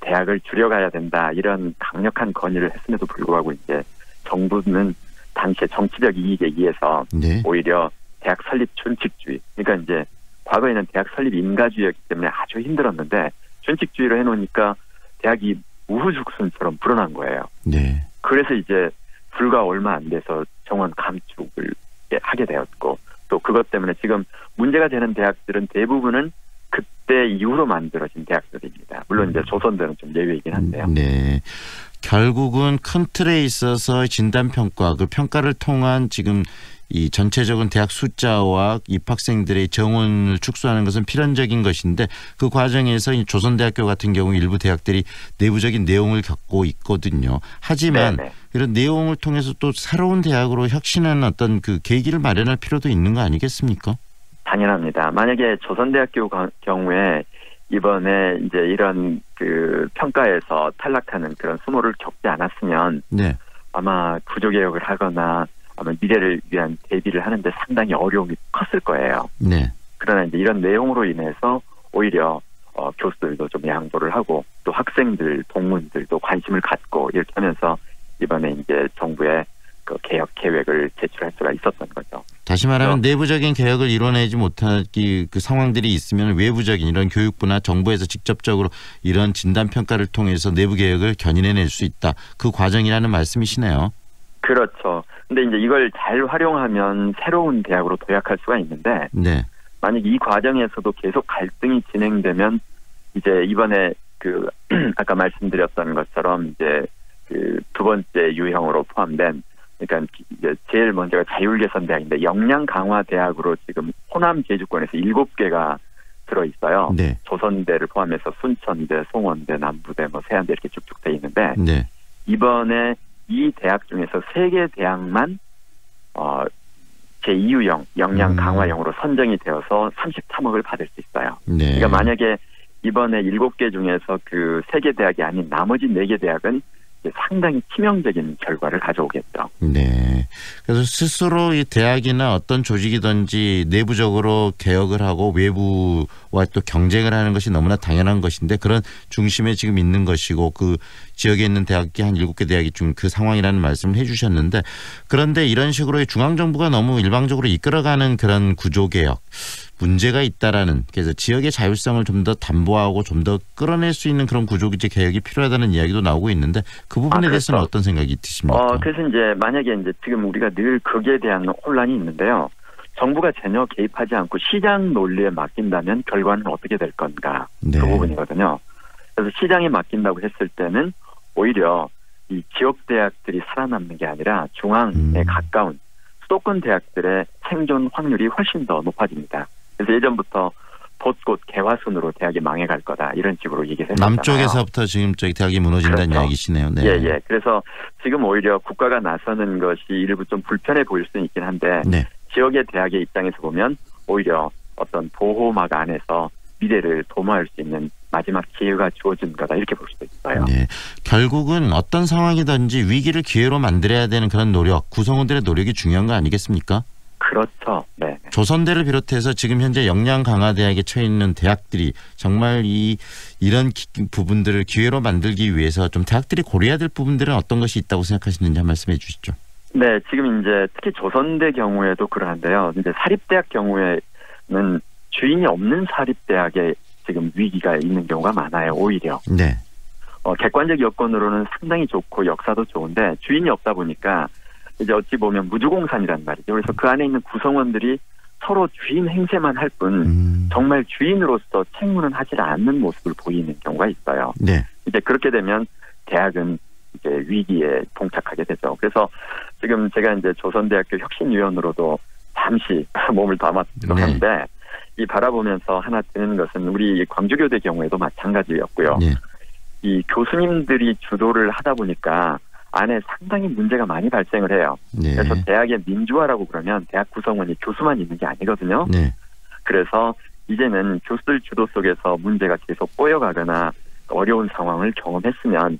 대학을 줄여가야 된다 이런 강력한 건의를 했음에도 불구하고 이제 정부는 당시에 정치적 이익에 의해서 네. 오히려 대학 설립 준칙주의, 그러니까 이제 과거에는 대학 설립 인가주의였기 때문에 아주 힘들었는데 준칙주의로 해놓으니까 대학이 우후죽순처럼 불어난 거예요. 네. 그래서 이제 불과 얼마 안 돼서 정원 감축을 하게 되었고 또 그것 때문에 지금 문제가 되는 대학들은 대부분은 그때 이후로 만들어진 대학들입니다. 물론 이제 조선대는 좀 예외이긴 한데요. 네. 결국은 큰 틀에 있어서 진단평가, 그 평가를 통한 지금 이 전체적인 대학 숫자와 입학생들의 정원을 축소하는 것은 필연적인 것인데 그 과정에서 이 조선대학교 같은 경우 일부 대학들이 내부적인 내용을 겪고 있거든요. 하지만 네네. 이런 내용을 통해서 또 새로운 대학으로 혁신하는 어떤 그 계기를 마련할 필요도 있는 거 아니겠습니까? 당연합니다. 만약에 조선대학교 경우에 이번에 이제 이런 그 평가에서 탈락하는 그런 수모를 겪지 않았으면 네. 아마 구조개혁을 하거나 아마 미래를 위한 대비를 하는데 상당히 어려움이 컸을 거예요. 네. 그러나 이제 이런 내용으로 인해서 오히려 교수들도 좀 양보를 하고 또 학생들, 동문들도 관심을 갖고 이렇게 하면서 이번에 이제 정부의 그 개혁 계획을 제출할 수가 있었던 거죠. 다시 말하면 내부적인 개혁을 이뤄내지 못한 그 상황들이 있으면 외부적인 이런 교육부나 정부에서 직접적으로 이런 진단 평가를 통해서 내부 개혁을 견인해낼 수 있다. 그 과정이라는 말씀이시네요. 그렇죠. 근데 이제 이걸 잘 활용하면 새로운 대학으로 도약할 수가 있는데 네. 만약 이 과정에서도 계속 갈등이 진행되면 이제 이번에 그 아까 말씀드렸던 것처럼 이제 그 두 번째 유형으로 포함된 그러니까 이제 제일 먼저가 자율개선대학인데 역량 강화 대학으로 지금 호남 제주권에서 7개가 들어 있어요. 네. 조선대를 포함해서 순천대, 송원대, 남부대, 뭐 세안대 이렇게 쭉쭉 돼 있는데 네. 이번에 이 대학 중에서 3개 대학만 제2유형 역량 강화형으로 선정이 되어서 33억을 받을 수 있어요. 네. 그러니까 만약에 이번에 7개 중에서 그 3개 대학이 아닌 나머지 4개 대학은 상당히 치명적인 결과를 가져오겠죠. 네. 그래서 스스로 이 대학이나 어떤 조직이든지 내부적으로 개혁을 하고 외부와 또 경쟁을 하는 것이 너무나 당연한 것인데 그런 중심에 지금 있는 것이고 그 지역에 있는 대학이 한 7개 대학이 좀 그 상황이라는 말씀을 해 주셨는데 그런데 이런 식으로 중앙정부가 너무 일방적으로 이끌어가는 그런 구조개혁 문제가 있다라는 그래서 지역의 자율성을 좀 더 담보하고 좀 더 끌어낼 수 있는 그런 구조제 개혁이 필요하다는 이야기도 나오고 있는데 그 부분에 대해서는 어떤 생각이 드십니까? 그래서 이제 만약에 이제 지금 우리가 늘 거기에 대한 혼란이 있는데요. 정부가 전혀 개입하지 않고 시장 논리에 맡긴다면 결과는 어떻게 될 건가 네. 그 부분이거든요. 그래서 시장에 맡긴다고 했을 때는 오히려 이 지역 대학들이 살아남는 게 아니라 중앙에 가까운 수도권 대학들의 생존 확률이 훨씬 더 높아집니다. 그래서 예전부터 벚꽃 개화순으로 대학이 망해갈 거다 이런 식으로 얘기했잖아요. 남쪽에서부터 지금 저기 대학이 무너진다는 그렇죠. 이야기시네요. 네. 예. 그래서 지금 오히려 국가가 나서는 것이 일부 좀 불편해 보일 수는 있긴 한데 네. 지역의 대학의 입장에서 보면 오히려 어떤 보호막 안에서 미래를 도모할 수 있는 마지막 기회가 주어진 거다 이렇게 볼 수도 있어요. 네. 결국은 어떤 상황이든지 위기를 기회로 만들어야 되는 그런 노력, 구성원들의 노력이 중요한 거 아니겠습니까? 그렇죠. 네. 조선대를 비롯해서 지금 현재 역량강화대학에 처해 있는 대학들이 정말 이런 부분들을 기회로 만들기 위해서 좀 대학들이 고려해야 될 부분들은 어떤 것이 있다고 생각하시는지 한 말씀해 주시죠. 네, 지금 이제 특히 조선대 경우에도 그러한데요. 이제 사립대학 경우에는 주인이 없는 사립대학에 지금 위기가 있는 경우가 많아요. 오히려. 네. 객관적 여건으로는 상당히 좋고 역사도 좋은데 주인이 없다 보니까 이제 어찌 보면 무주공산이란 말이죠. 그래서 그 안에 있는 구성원들이 서로 주인 행세만 할 뿐 정말 주인으로서 책무는 하지 않는 모습을 보이는 경우가 있어요. 네. 이제 그렇게 되면 대학은 이제 위기에 봉착하게 되죠. 그래서 지금 제가 이제 조선대학교 혁신위원으로도 잠시 몸을 담았기도 하는데 네. 이 바라보면서 하나 드는 것은 우리 광주교대 경우에도 마찬가지였고요. 네. 이 교수님들이 주도를 하다 보니까 안에 상당히 문제가 많이 발생을 해요. 네. 그래서 대학의 민주화라고 그러면 대학 구성원이 교수만 있는 게 아니거든요. 네. 그래서 이제는 교수들 주도 속에서 문제가 계속 꼬여가거나 어려운 상황을 경험했으면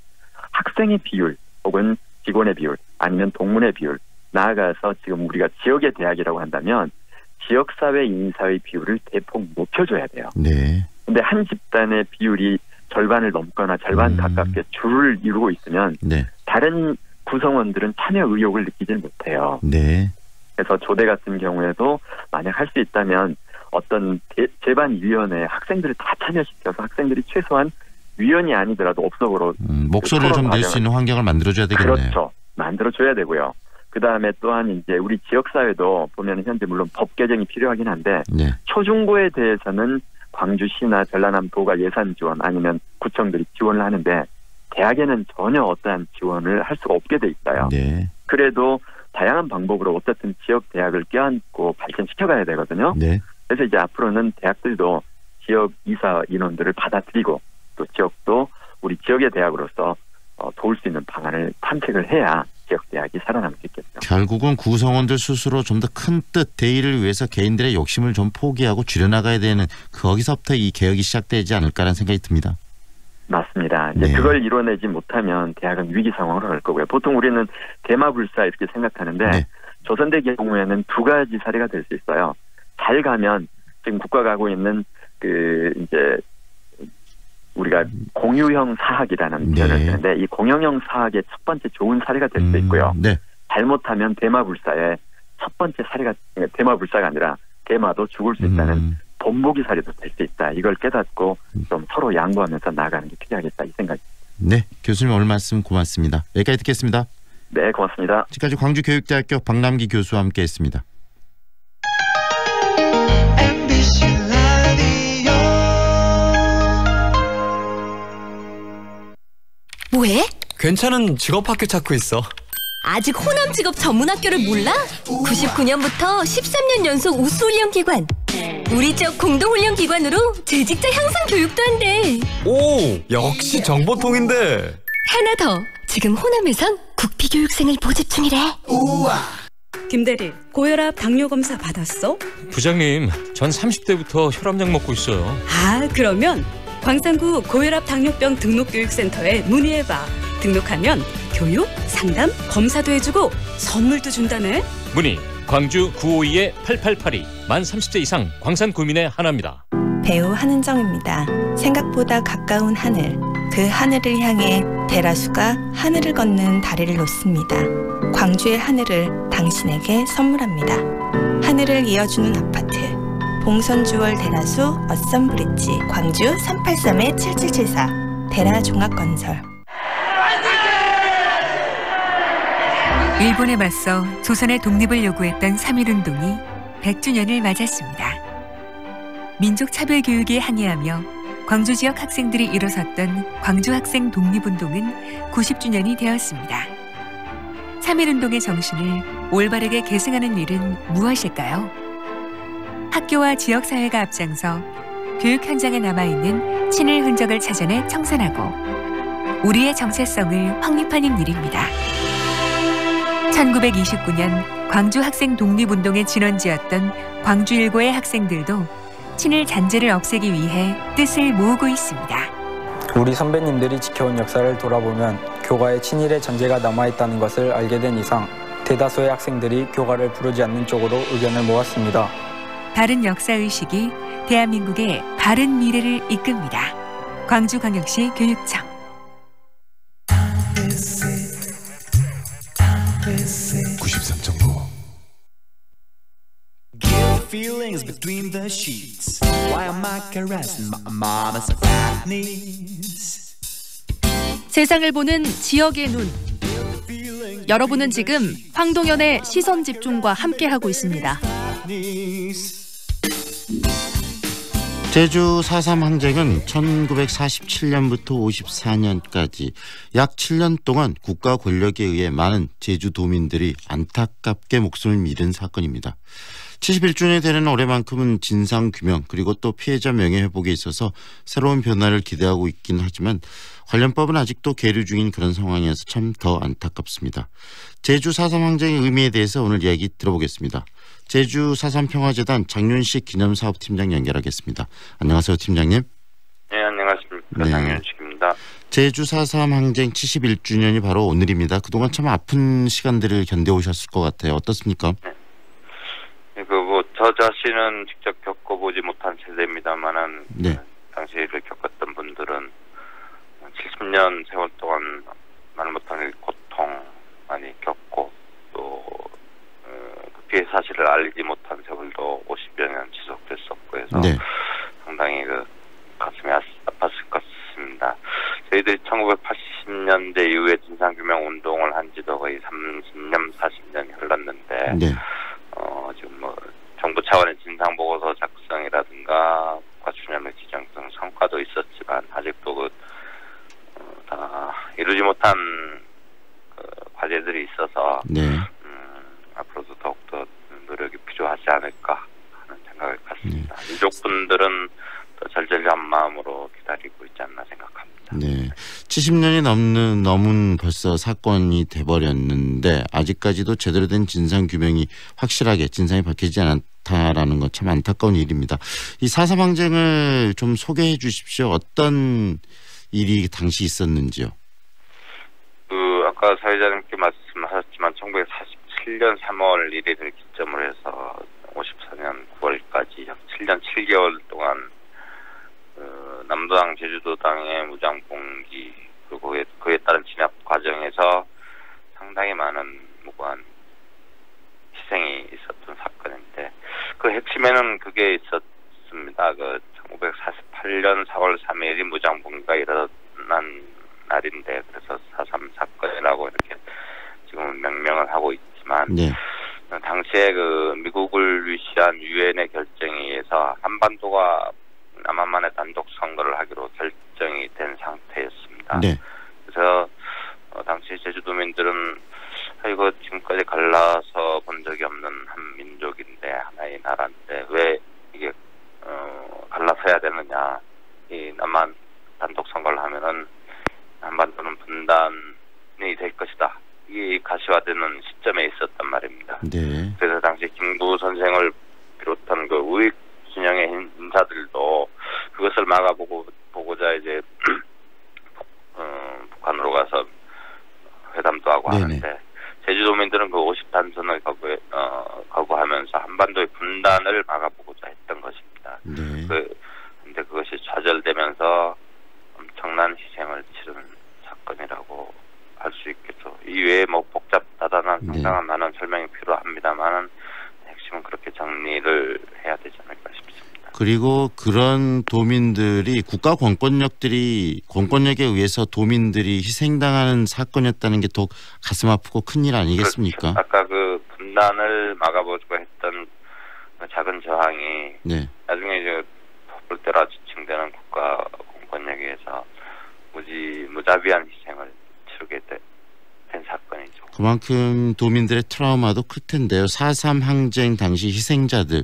학생의 비율 혹은 직원의 비율 아니면 동문의 비율 나아가서 지금 우리가 지역의 대학이라고 한다면 지역사회 인사의 비율을 대폭 높여줘야 돼요. 네. 근데 한 집단의 비율이 절반을 넘거나 절반 가깝게 줄을 이루고 있으면 네. 다른 구성원들은 참여 의욕을 느끼질 못해요. 네. 그래서 조대 같은 경우에도 만약 할 수 있다면 어떤 재반위원회에 학생들을 다 참여시켜서 학생들이 최소한 위원이 아니더라도 업적으로 목소리를 좀 낼 수 있는 환경을 만들어줘야 되겠네요. 그렇죠. 만들어줘야 되고요. 그다음에 또한 이제 우리 지역사회도 보면 현재 물론 법 개정이 필요하긴 한데 네. 초중고에 대해서는 광주시나 전라남도가 예산 지원 아니면 구청들이 지원을 하는데 대학에는 전혀 어떠한 지원을 할 수가 없게 돼 있어요. 네. 그래도 다양한 방법으로 어쨌든 지역 대학을 껴안고 발전시켜가야 되거든요. 네. 그래서 이제 앞으로는 대학들도 지역 이사 인원들을 받아들이고 또 지역도 우리 지역의 대학으로서 도울 수 있는 방안을 탐색을 해야 지역 대학이 살아남을 수 있겠죠. 결국은 구성원들 스스로 좀 더 큰 뜻 대의를 위해서 개인들의 욕심을 좀 포기하고 줄여나가야 되는 거기서부터 이 개혁이 시작되지 않을까라는 생각이 듭니다. 맞습니다. 이제 네. 그걸 이뤄내지 못하면 대학은 위기 상황으로 갈 거고요. 보통 우리는 대마불사 이렇게 생각하는데 네. 조선대 경우에는 두 가지 사례가 될 수 있어요. 잘 가면 지금 국가가 하고 있는 그 이제 우리가 공유형 사학이라는 표현을 쓰는데 이 공유형 사학의 첫 번째 좋은 사례가 될 수 있고요. 네. 잘못하면 대마불사의 첫 번째 사례가 대마불사가 아니라 대마도 죽을 수 있다는 본보기 사례도 될 수 있다. 이걸 깨닫고 좀 서로 양보하면서 나아가는 게 필요하겠다 이 생각입니다. 네, 교수님 오늘 말씀 고맙습니다. 여기까지 듣겠습니다. 네, 고맙습니다. 지금까지 광주교육대학교 박남기 교수와 함께했습니다. 뭐해? 괜찮은 직업학교 찾고 있어. 아직 호남 직업 전문학교를 몰라? 99년부터 13년 연속 우수훈련기관. 우리 지역 공동훈련기관으로 재직자 향상 교육도 한대. 오, 역시 정보통인데. 하나 더. 지금 호남에선 국비교육생을 모집 중이래. 우와. 김대리, 고혈압 당뇨 검사 받았어? 부장님, 전 30대부터 혈압약 먹고 있어요. 아, 그러면 광산구 고혈압 당뇨병 등록교육센터에 문의해봐. 등록하면 교육, 상담, 검사도 해주고 선물도 준다네. 문의 광주 952-8882 만 30대 이상 광산 구민의 하나입니다. 배우 한은정입니다. 생각보다 가까운 하늘, 그 하늘을 향해 대라수가 하늘을 걷는 다리를 놓습니다. 광주의 하늘을 당신에게 선물합니다. 하늘을 이어주는 아파트 봉선주월 대라수 어썸브리지 광주 383-7774 대라종합건설. 일본에 맞서 조선의 독립을 요구했던 3.1운동이 100주년을 맞았습니다. 민족 차별 교육에 항의하며 광주 지역 학생들이 일어섰던 광주 학생 독립운동은 90주년이 되었습니다. 3.1운동의 정신을 올바르게 계승하는 일은 무엇일까요? 학교와 지역사회가 앞장서 교육 현장에 남아있는 친일 흔적을 찾아내 청산하고 우리의 정체성을 확립하는 일입니다. 1929년 광주 학생 독립운동의 진원지였던 광주 일고의 학생들도 친일 잔재를 없애기 위해 뜻을 모으고 있습니다. 우리 선배님들이 지켜온 역사를 돌아보면 교과에 친일의 잔재가 남아있다는 것을 알게 된 이상 대다수의 학생들이 교가를 부르지 않는 쪽으로 의견을 모았습니다. 바른 역사의식이 대한민국의 바른 미래를 이끕니다. 광주광역시 교육청. Feelings between the sheets. Why am I caressing my mama's fat knees? 세상을 보는 지역의 눈. 여러분은 지금 황동현의 시선 집중과 함께하고 있습니다. 제주 4.3 항쟁은 1947년부터 54년까지 약 7년 동안 국가 권력에 의해 많은 제주도민들이 안타깝게 목숨을 잃은 사건입니다. 71주년이 되는 올해만큼은 진상규명 그리고 또 피해자 명예회복에 있어서 새로운 변화를 기대하고 있긴 하지만 관련법은 아직도 계류 중인 그런 상황이어서 참 더 안타깝습니다. 제주 4.3 항쟁의 의미에 대해서 오늘 이야기 들어보겠습니다. 제주 4.3 평화재단 장윤식 기념사업팀장 연결하겠습니다. 안녕하세요, 팀장님. 네, 안녕하십니까. 네. 장윤식입니다. 제주 4.3 항쟁 71주년이 바로 오늘입니다. 그동안 참 아픈 시간들을 견뎌오셨을 것 같아요. 어떻습니까? 네. 저 자신은 직접 겪어보지 못한 세대입니다만은 네. 당시를 겪었던 분들은 70년 세월 동안 말 못하는 고통 많이 겪고 또 그 피해 사실을 알리지 못한 세월도 50여 년 지속됐었고 해서 네. 상당히 가슴이 아팠을 것 같습니다. 저희들이 1980년대 이후에 진상규명 운동을 한 지도 거의 30년, 40년이 흘렀는데 네. 지금 정부 차원의 진상보고서 작성이라든가 국가추념의 지정 등 성과도 있었지만 아직도 다 이루지 못한 과제들이 있어서 네. 앞으로도 더욱더 노력이 필요하지 않을까 하는 생각을 갖습니다. 민족분들은 더 절절한 마음으로 기다리고 있지 않나 생각합니다. 네, 70년이 넘은 벌써 사건이 돼버렸는데 아직까지도 제대로 된 진상규명이 확실하게 진상이 밝혀지지 않았다라는 건 참 안타까운 일입니다. 이 4.3 항쟁을 좀 소개해 주십시오. 어떤 일이 당시 있었는지요? 아까 사회자님께 말씀하셨지만 1947년 3월 1일을 기점으로 해서 54년 9월까지 약 7년 7개월 동안 남도당, 제주도당의 무장봉기 그리고 그에 따른 진압 과정에서 상당히 많은 무고한 희생이 있었던 사건인데 그 핵심에는 그게 있었습니다. 1948년 4월 3일이 무장봉기가 일어난 날인데 그래서 4.3 사건이라고 이렇게 지금 명명을 하고 있지만 네. 당시에 미국을 위시한 유엔의 결정에 의해서 한반도가 남한만의 단독 선거를 하기로 결정이 된 상태였습니다. 네. 그래서 당시 제주도민들은 이거 지금까지 갈라서 본 적이 없는 한 민족인데 하나의 나라인데 왜 이게 갈라서야 되느냐. 이 남한 단독 선거를 하면은 한반도는 분단이 될 것이다. 이게 가시화되는 시점에 있었단 말입니다. 네. 그래서 당시 김구 선생을 비롯한 우익 진영의 인사들도 그것을 막아보고자 이제 북한으로 가서 회담도 하고 네네. 하는데 제주도민들은 50단선을 거부하면서 한반도의 분단을 막아보고자 했던 것입니다. 네. 근데 그것이 좌절되면서 엄청난 희생을 치르는 사건이라고 할 수 있겠죠. 이외에 복잡다단한 상당한 많은 설명이 필요합니다만은 핵심은 그렇게 정리를 해야 되지 않을까 싶습니다. 그리고 그런 도민들이 국가 권권력에 의해서 도민들이 희생당하는 사건이었다는 게 더 가슴 아프고 큰일 아니겠습니까? 그렇죠. 아까 분단을 막아보려고 했던 작은 저항이 네. 나중에 이제 폴대라 지칭되는 국가 권력에 의해서 무자비한 희생을 치르게 된 사건이죠. 그만큼 도민들의 트라우마도 클 텐데요. 4.3 항쟁 당시 희생자들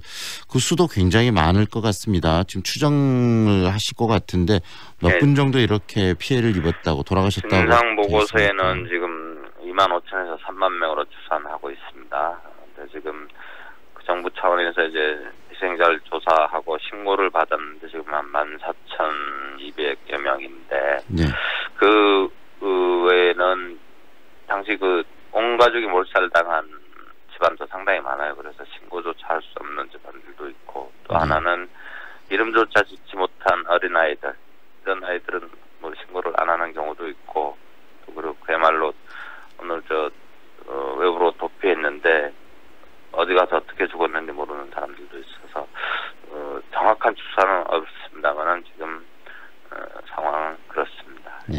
그 수도 굉장히 많을 것 같습니다. 지금 추정을 하실 것 같은데 몇 분 정도 이렇게 피해를 입었다고 돌아가셨다고. 진상 보고서에는 지금 25,000에서 3만 명으로 추산하고 있습니다. 근데 지금 그 정부 차원에서 이제 희생자를 조사하고 신고를 받았는데 지금 한 14,200여 명인데 네. 그 외에는 당시 온 가족이 몰살당한 집안도 상당히 많아요. 그래서 신고조차 할 수 없는 집안들도 있고 또 하나는 이름조차 짓지 못한 어린아이들, 이런 아이들은 뭐 신고를 안 하는 경우도 있고 또 그리고 그야말로 오늘 외부로 도피했는데 어디 가서 어떻게 죽었는지 모르는 사람들도 있어서 정확한 추산은 없습니다만은 지금 상황은 그렇습니다. 네.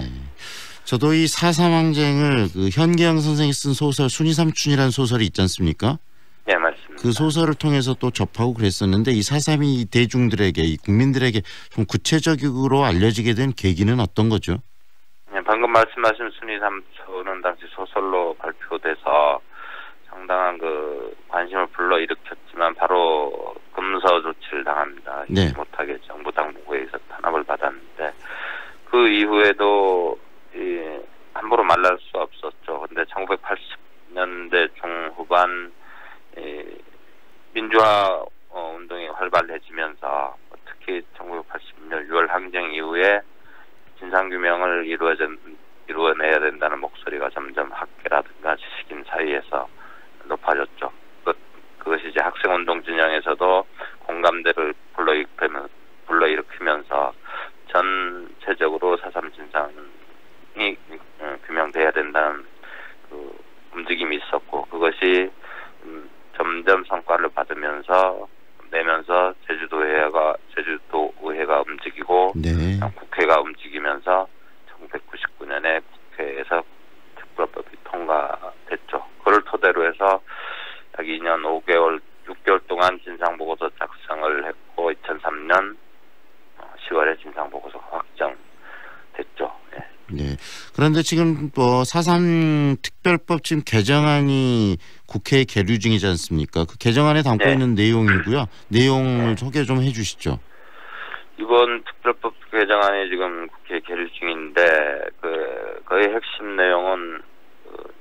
저도 이 4.3 항쟁을 그 현계영 선생이 쓴 소설 순이삼춘이라는 소설이 있지 않습니까? 네, 맞습니다. 그 소설을 통해서 또 접하고 그랬었는데 이 4.3이 대중들에게, 이 국민들에게 좀 구체적으로 알려지게 된 계기는 어떤 거죠? 네, 방금 말씀하신 순이삼춘은 당시 소설로 발표돼서 상당한 그 관심을 불러일으켰지만 바로 금서 조치를 당합니다. 네. 못하게 정부 당국에 의해서 탄압을 받았는데 그 이후에도 함부로 말할 수 없었죠. 근데 1980년대 중후반 민주화 운동이 활발해지면서 특히 1980년 6월 항쟁 이후에 진상규명을 이루어내야 된다는 목소리가 점점 학계라든가 지식인 사이에서 높아졌죠. 그것이 이제 학생운동 진영에서도 공감대를 불러일으키면서 전체적으로 4.3 진상이 규명돼야 된다는 그 움직임이 있었고 그것이 점점 성과를 내면서 제주도의회가 움직이고 네. 국회가 움직이면서 1999년에 국회에서 특별법이 통과됐죠. 그걸 토대로 해서 약 2년 6개월 동안 진상보고서 작성을 했고 2003년 10월에 진상보고서가 확정됐죠. 네. 네. 그런데 지금 4.3 특별법 지금 개정안이 국회에 계류 중이지 않습니까? 그 개정안에 담고 네. 있는 내용이고요. 내용을 소개 좀 해주시죠. 이번 특별법 개정안이 지금 국회에 계류 중인데 거의 핵심 내용은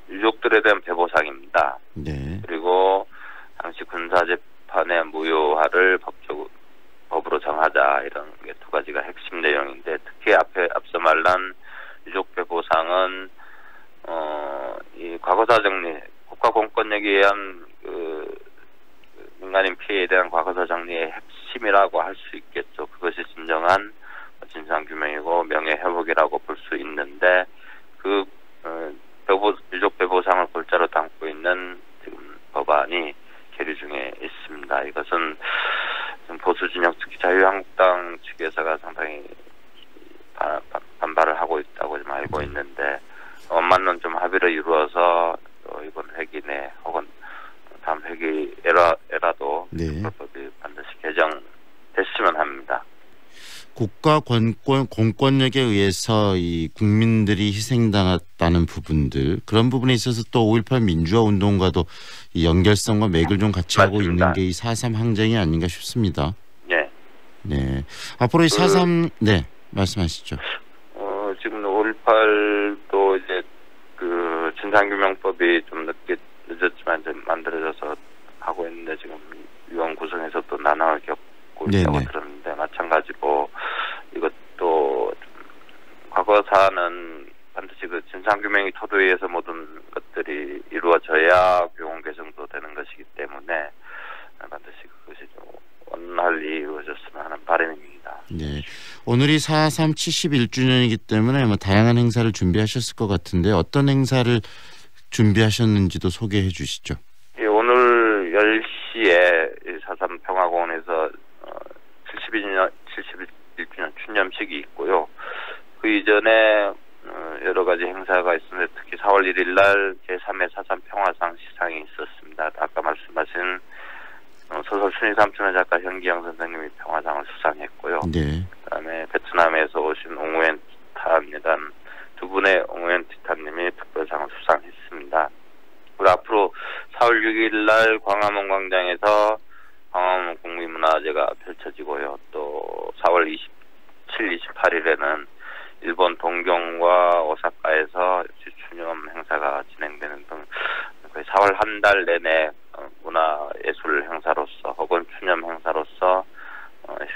유족들에 대한 배보상입니다. 네. 그리고 당시 군사재판의 무효화를 법으로 정하자 이런 게 두 가지가 핵심 내용인데 특히 앞서 말한 유족 배보상은 이 과거사 정리, 국가 공권력에 의한 민간인 피해에 대한 과거사 정리의 핵심이라고 할 수 있겠죠. 그것이 진정한 진상규명이고 명예회복이라고 볼 수 있는데 유족 배보상을 골자로 담고 있는 지금 법안이 계류 중에 있습니다. 이것은 보수 진영 특히 자유한국당 측에서가 상당히 반발을 하고 있다고 좀 알고 있는데 원만한 좀 합의를 이루어서 이번 회기 내 혹은 다음 회기에라도 네. 법이 반드시 개정됐으면 합니다. 국가 공권력에 의해서 이 국민들이 희생당했다는 부분들 그런 부분에 있어서 또 5.18 민주화 운동과도 이 연결성과 맥을 좀 같이 하고 있는 게 이 4.3 항쟁이 아닌가 싶습니다. 네. 네. 앞으로 이 4.3 네 말씀하시죠. 지금 5.18도 이제 그 진상규명법이 좀 늦었지만 이제 만들어져서 하고 있는데 지금 위원 구성에서 또 난항을 겪고 있다고 들었는데 마찬가지고 이것도 과거사는 반드시 그 진상규명이 토대에 의해서 모든 것들이 이루어져야 교훈 개정도 되는 것이기 때문에 반드시 그것이 좀 원활히 이루어졌으면 하는 바람입니다. 네, 오늘이 4.3 71주년이기 때문에 다양한 행사를 준비하셨을 것 같은데 어떤 행사를 준비하셨는지도 소개해 주시죠. 예, 오늘 10시에 4.3 평화공원에서 71주년 추념식이 있고요. 그 이전에 여러 가지 행사가 있었는데 특히 4월 1일 날 제3회 4.3 평화상 시상이 있었습니다. 아까 말씀하신 소설 순이삼춘의 작가 현기영 선생님이 평화상을 수상했고요. 네. 그다음에 베트남에서 오신 옹우엔 티탄이란 두 분의 옹우엔 티탄님이 특별상을 수상했습니다. 그리고 앞으로 4월 6일 날 광화문 광장에서 광화문 국민문화제가 펼쳐지고요. 또 4월 27, 28일에는 일본 동경과 오사카에서 추념 행사가 진행되는 등 거의 4월 한 달 내내 문화예술 행사로서 혹은 추념 행사로서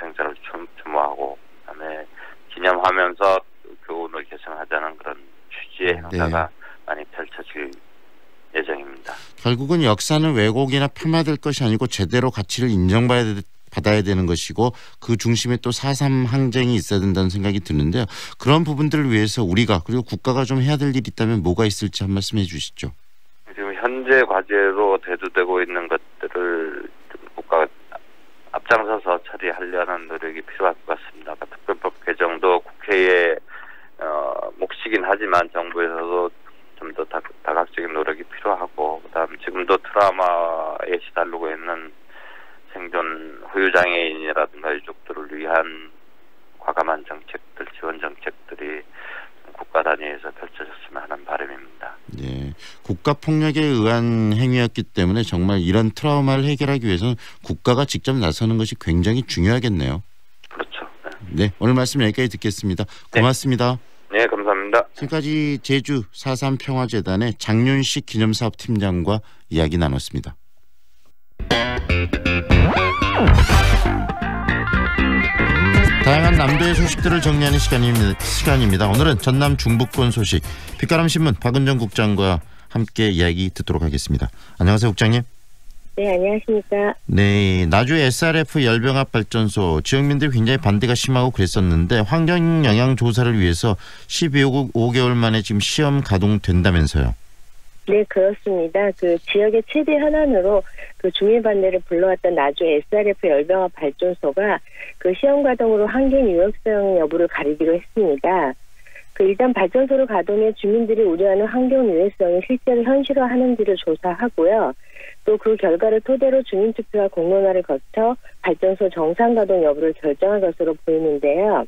행사를 추모하고 그다음에 기념하면서 교훈을 개선하자는 그런 취지의 행사가 많이 펼쳐질 결국은 역사는 왜곡이나 폄하될 것이 아니고 제대로 가치를 인정받아야 되는 것이고 그 중심에 또 4.3 항쟁이 있어야 된다는 생각이 드는데요. 그런 부분들을 위해서 우리가 그리고 국가가 좀 해야 될 일이 있다면 뭐가 있을지 한 말씀 해주시죠. 지금 현재 과제로 대두되고 있는 것들을 국가가 앞장서서 처리하려는 노력이 필요할 것 같습니다. 특별법 개정도 국회의 몫이긴 하지만 정부에서도 좀 더 다각적인 노력이 필요하고, 그다음 지금도 트라우마에 시달리고 있는 생존 후유장애인이라든가 유족들을 위한 과감한 정책들, 지원 정책들이 국가 단위에서 펼쳐졌으면 하는 바람입니다. 네, 국가 폭력에 의한 행위였기 때문에 정말 이런 트라우마를 해결하기 위해서는 국가가 직접 나서는 것이 굉장히 중요하겠네요. 그렇죠. 네, 오늘 말씀 여기까지 듣겠습니다. 고맙습니다. 네, 감사합니다. 지금까지 제주 4.3 평화재단의 장윤식 기념사업팀장과 이야기 나눴습니다. 다양한 남도의 소식들을 정리하는 시간입니다. 오늘은 전남 중북권 소식 빛가람신문 박은정 국장과 함께 이야기 듣도록 하겠습니다. 안녕하세요, 국장님. 네, 안녕하십니까. 네, 나주 SRF 열병합 발전소 지역민들이 굉장히 반대가 심하고 그랬었는데 환경 영향 조사를 위해서 12개월 만에 지금 시험 가동된다면서요. 네, 그렇습니다. 그 지역의 최대 현안으로 그 주민 반대를 불러왔던 나주 SRF 열병합 발전소가 그 시험 가동으로 환경 유역성 여부를 가리기로 했습니다. 그 일단 발전소를 가동해 주민들이 우려하는 환경 유해성이 실제로 현실화하는지를 조사하고요. 또 그 결과를 토대로 주민투표와 공론화를 거쳐 발전소 정상 가동 여부를 결정할 것으로 보이는데요.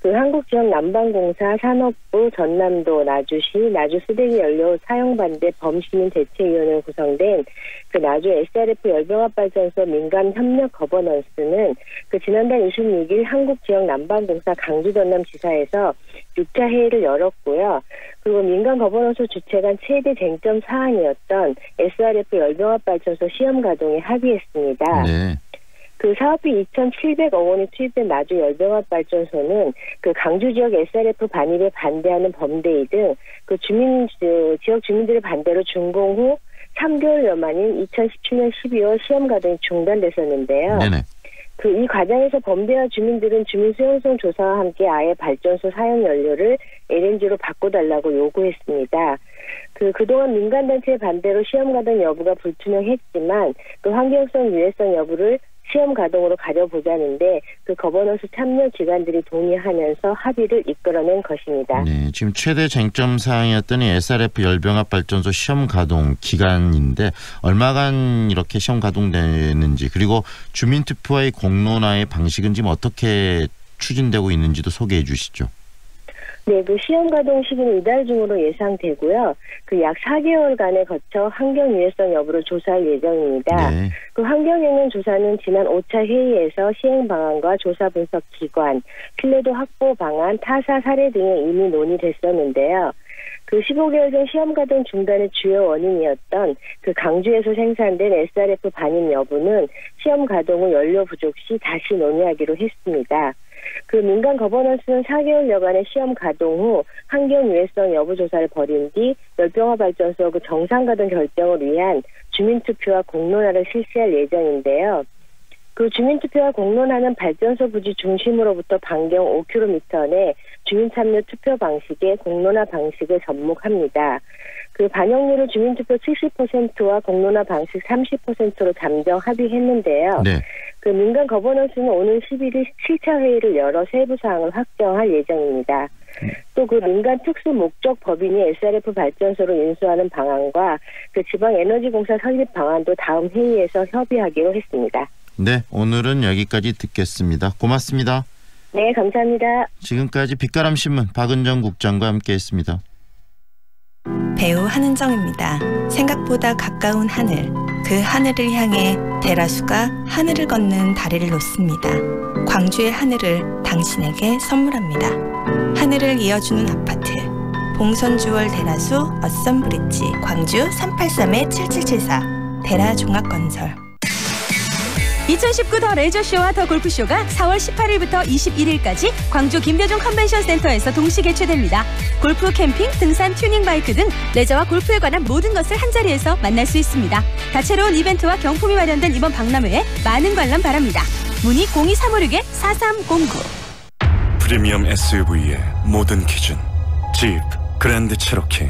그 한국지역난방공사 산업부 전남도 나주시 나주쓰레기 연료 사용 반대 범시민 대책위원회로 구성된 그 나주 SRF 열병합 발전소 민간 협력 거버넌스는 그 지난달 26일 한국지역난방공사 강주 전남지사에서 6차 회의를 열었고요. 그리고 민간 거버넌스 주최 간 최대 쟁점 사안이었던 SRF 열병합 발전소 시험 가동에 합의했습니다. 네. 그 사업비 2,700억 원이 투입된 나주 열병합 발전소는 그 강주 지역 SRF 반입에 반대하는 범대위 등 그 지역 주민들의 반대로 준공 후 3개월여 만인 2017년 12월 시험 가동이 중단됐었는데요. 네네. 그 이 과정에서 범대와 주민들은 주민 수용성 조사와 함께 아예 발전소 사용 연료를 LNG로 바꿔달라고 요구했습니다. 그동안 민간단체의 반대로 시험 가동 여부가 불투명했지만 그 환경성 유해성 여부를 시험 가동으로 가려보자는데 그 거버넌스 참여 기관들이 동의하면서 합의를 이끌어낸 것입니다. 네, 지금 최대 쟁점 사항이었던 이 SRF 열병합 발전소 시험 가동 기간인데 얼마간 이렇게 시험 가동되는지 그리고 주민투표와의 공론화의 방식은 지금 어떻게 추진되고 있는지도 소개해 주시죠. 네, 그 시험 가동 시기는 이달 중으로 예상되고요. 그 약 4개월간에 거쳐 환경 유해성 여부를 조사할 예정입니다. 네. 그 환경 영향 조사는 지난 5차 회의에서 시행 방안과 조사 분석 기관, 신뢰도 확보 방안, 타사 사례 등에 이미 논의됐었는데요. 그 15개월 전 시험 가동 중단의 주요 원인이었던 그 강주에서 생산된 SRF 반입 여부는 시험 가동 후 연료 부족 시 다시 논의하기로 했습니다. 그 민간 거버넌스는 4개월여간의 시험 가동 후 환경 유해성 여부 조사를 벌인 뒤 열병합 발전소 그 정상 가동 결정을 위한 주민투표와 공론화를 실시할 예정인데요. 그 주민투표와 공론화는 발전소 부지 중심으로부터 반경 5km 내 주민참여 투표 방식의 공론화 방식을 접목합니다. 그 반영률을 주민투표 70%와 공론화 방식 30%로 잠정 합의했는데요. 네. 그 민간 거버넌스는 오늘 11일 7차 회의를 열어 세부 사항을 확정할 예정입니다. 또 그 민간 특수 목적 법인이 SRF 발전소를 인수하는 방안과 그 지방에너지공사 설립 방안도 다음 회의에서 협의하기로 했습니다. 네, 오늘은 여기까지 듣겠습니다. 고맙습니다. 네, 감사합니다. 지금까지 빛가람신문 박은정 국장과 함께했습니다. 배우 한은정입니다. 생각보다 가까운 하늘, 그 하늘을 향해 대라수가 하늘을 걷는 다리를 놓습니다. 광주의 하늘을 당신에게 선물합니다. 하늘을 이어주는 아파트, 봉선주월 대라수 어썸브릿지, 광주 383-7774 대라종합건설. 2019 더 레저쇼와 더 골프쇼가 4월 18일부터 21일까지 광주 김대중 컨벤션 센터에서 동시 개최됩니다. 골프, 캠핑, 등산, 튜닝 바이크 등 레저와 골프에 관한 모든 것을 한자리에서 만날 수 있습니다. 다채로운 이벤트와 경품이 마련된 이번 박람회에 많은 관람 바랍니다. 문의 02356-4309. 프리미엄 SUV의 모든 기준 집 그랜드 체로키.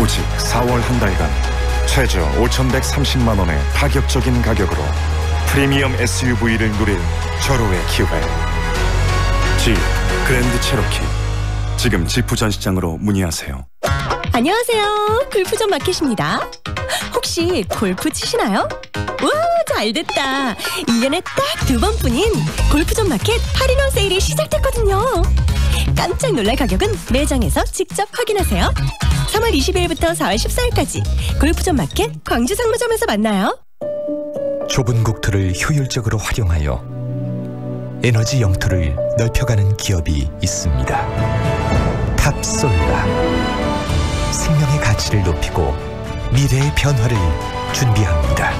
오직 4월 한 달간 최저 5,130만 원의 파격적인 가격으로 프리미엄 SUV를 누릴 절호의 기회. 집 그랜드 체로키. 지금 지프 전시장으로 문의하세요. 안녕하세요. 골프전 마켓입니다. 혹시 골프 치시나요? 와, 잘됐다. 1년에 딱 2번뿐인 골프전 마켓 할인원 세일이 시작됐거든요. 깜짝 놀랄 가격은 매장에서 직접 확인하세요. 3월 20일부터 4월 14일까지 골프전 마켓 광주 상무점에서 만나요. 좁은 국토를 효율적으로 활용하여 에너지 영토를 넓혀가는 기업이 있습니다. 탑솔라. 생명의 가치를 높이고 미래의 변화를 준비합니다.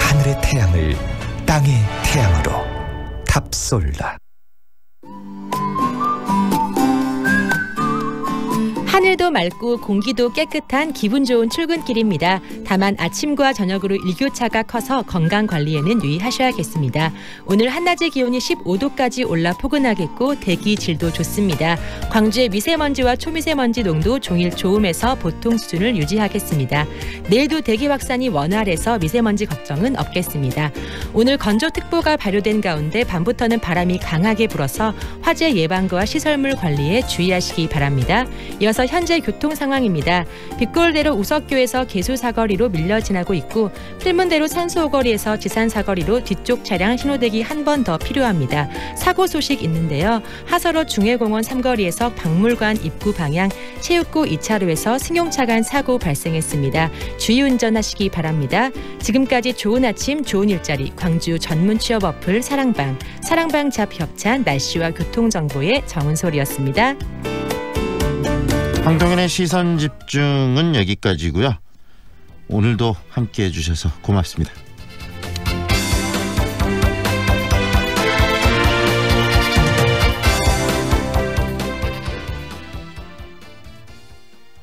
하늘의 태양을 땅의 태양으로. 탑솔라. 하늘도 맑고 공기도 깨끗한 기분 좋은 출근길입니다. 다만 아침과 저녁으로 일교차가 커서 건강관리에는 유의하셔야겠습니다. 오늘 한낮의 기온이 15도까지 올라 포근하겠고 대기 질도 좋습니다. 광주의 미세먼지와 초미세먼지 농도 종일 좋음에서 보통 수준을 유지하겠습니다. 내일도 대기 확산이 원활해서 미세먼지 걱정은 없겠습니다. 오늘 건조특보가 발효된 가운데 밤부터는 바람이 강하게 불어서 화재 예방과 시설물 관리에 주의하시기 바랍니다. 이어서 현재 교통 상황입니다. 빗골대로 우석교에서 계수사거리로 밀려 지나고 있고 필문대로 산수호거리에서 지산사거리로 뒤쪽 차량 신호대기 한 번 더 필요합니다. 사고 소식 있는데요. 하서로 중해공원 삼거리에서 박물관 입구 방향 체육구 2차로에서 승용차 간 사고 발생했습니다. 주의 운전하시기 바랍니다. 지금까지 좋은 아침 좋은 일자리 광주 전문 취업 어플 사랑방 잡 협찬 날씨와 교통정보의 정은솔이었습니다. 황동현의 시선집중은 여기까지고요. 오늘도 함께해 주셔서 고맙습니다.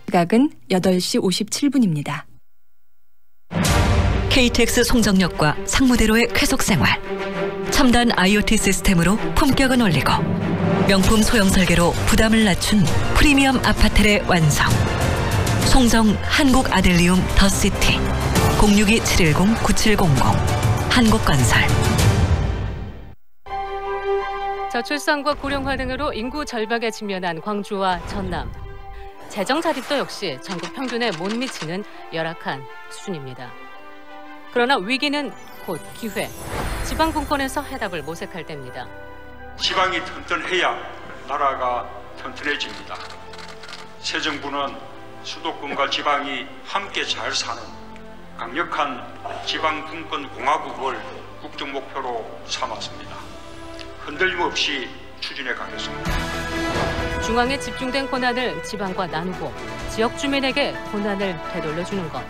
시각은 8시 57분입니다. KTX 송정역과 상무대로의 쾌속생활. 첨단 IoT 시스템으로 품격은 올리고 명품 소형 설계로 부담을 낮춘 프리미엄 아파트의 완성. 송정 한국 아델리움 더시티 062-710-9700 한국건설. 저출산과 고령화 등으로 인구 절벽에 직면한 광주와 전남. 재정 자립도 역시 전국 평균에 못 미치는 열악한 수준입니다. 그러나 위기는 곧 기회. 지방 분권에서 해답을 모색할 때입니다. 지방이 튼튼해야 나라가 튼튼해집니다. 새 정부는 수도권과 지방이 함께 잘 사는 강력한 지방 분권 공화국을 국정 목표로 삼았습니다. 흔들림 없이 추진해 가겠습니다. 중앙에 집중된 권한을 지방과 나누고 지역 주민에게 권한을 되돌려주는 것.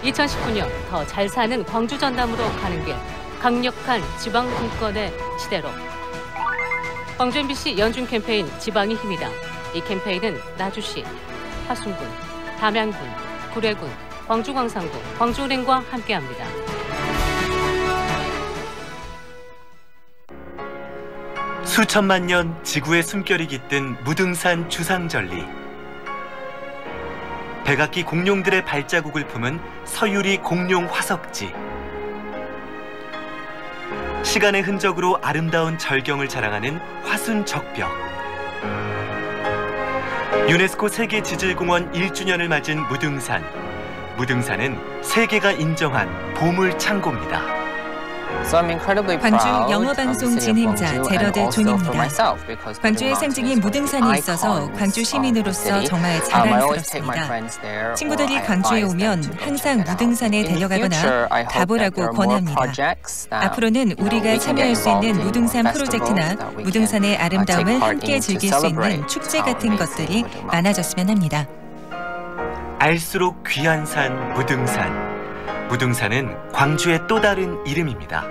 2019년 더 잘 사는 광주 전남으로 가는 길. 강력한 지방 분권의 시대로. 광주 MBC 연중 캠페인 지방의 힘이다. 이 캠페인은 나주시, 하순군, 담양군, 구례군, 광주광산군, 광주은행과 함께합니다. 수천만 년 지구의 숨결이 깃든 무등산 주상절리. 백악기 공룡들의 발자국을 품은 서유리 공룡 화석지. 시간의 흔적으로 아름다운 절경을 자랑하는 화순적벽. 유네스코 세계지질공원 1주년을 맞은 무등산. 무등산은 세계가 인정한 보물창고입니다. 광주 영어방송 진행자 제러드 존입니다. 광주의 상징인 무등산이 있어서 광주 시민으로서 정말 자랑스럽습니다. 친구들이 광주에 오면 항상 무등산에 데려가거나 가보라고 권합니다. 앞으로는 우리가 참여할 수 있는 무등산 프로젝트나 무등산의 아름다움을 함께 즐길 수 있는 축제 같은 것들이 많아졌으면 합니다. 알수록 귀한 산 무등산. 무등산은 광주의 또 다른 이름입니다.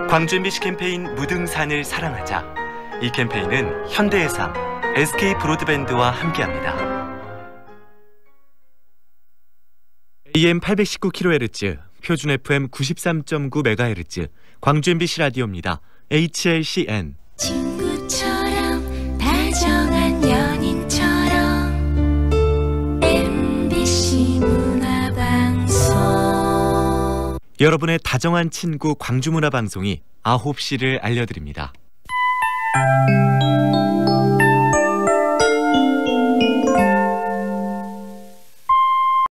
광주 MBC 캠페인 무등산을 사랑하자. 이 캠페인은 현대해상, SK 브로드밴드와 함께합니다. AM 819kHz, 표준 FM 93.9MHz, 광주 MBC 라디오입니다. HLCN. 친구처럼 다정한 연인처럼 MBC 문화방송. 여러분의 다정한 친구 광주문화방송이 9시를 알려드립니다.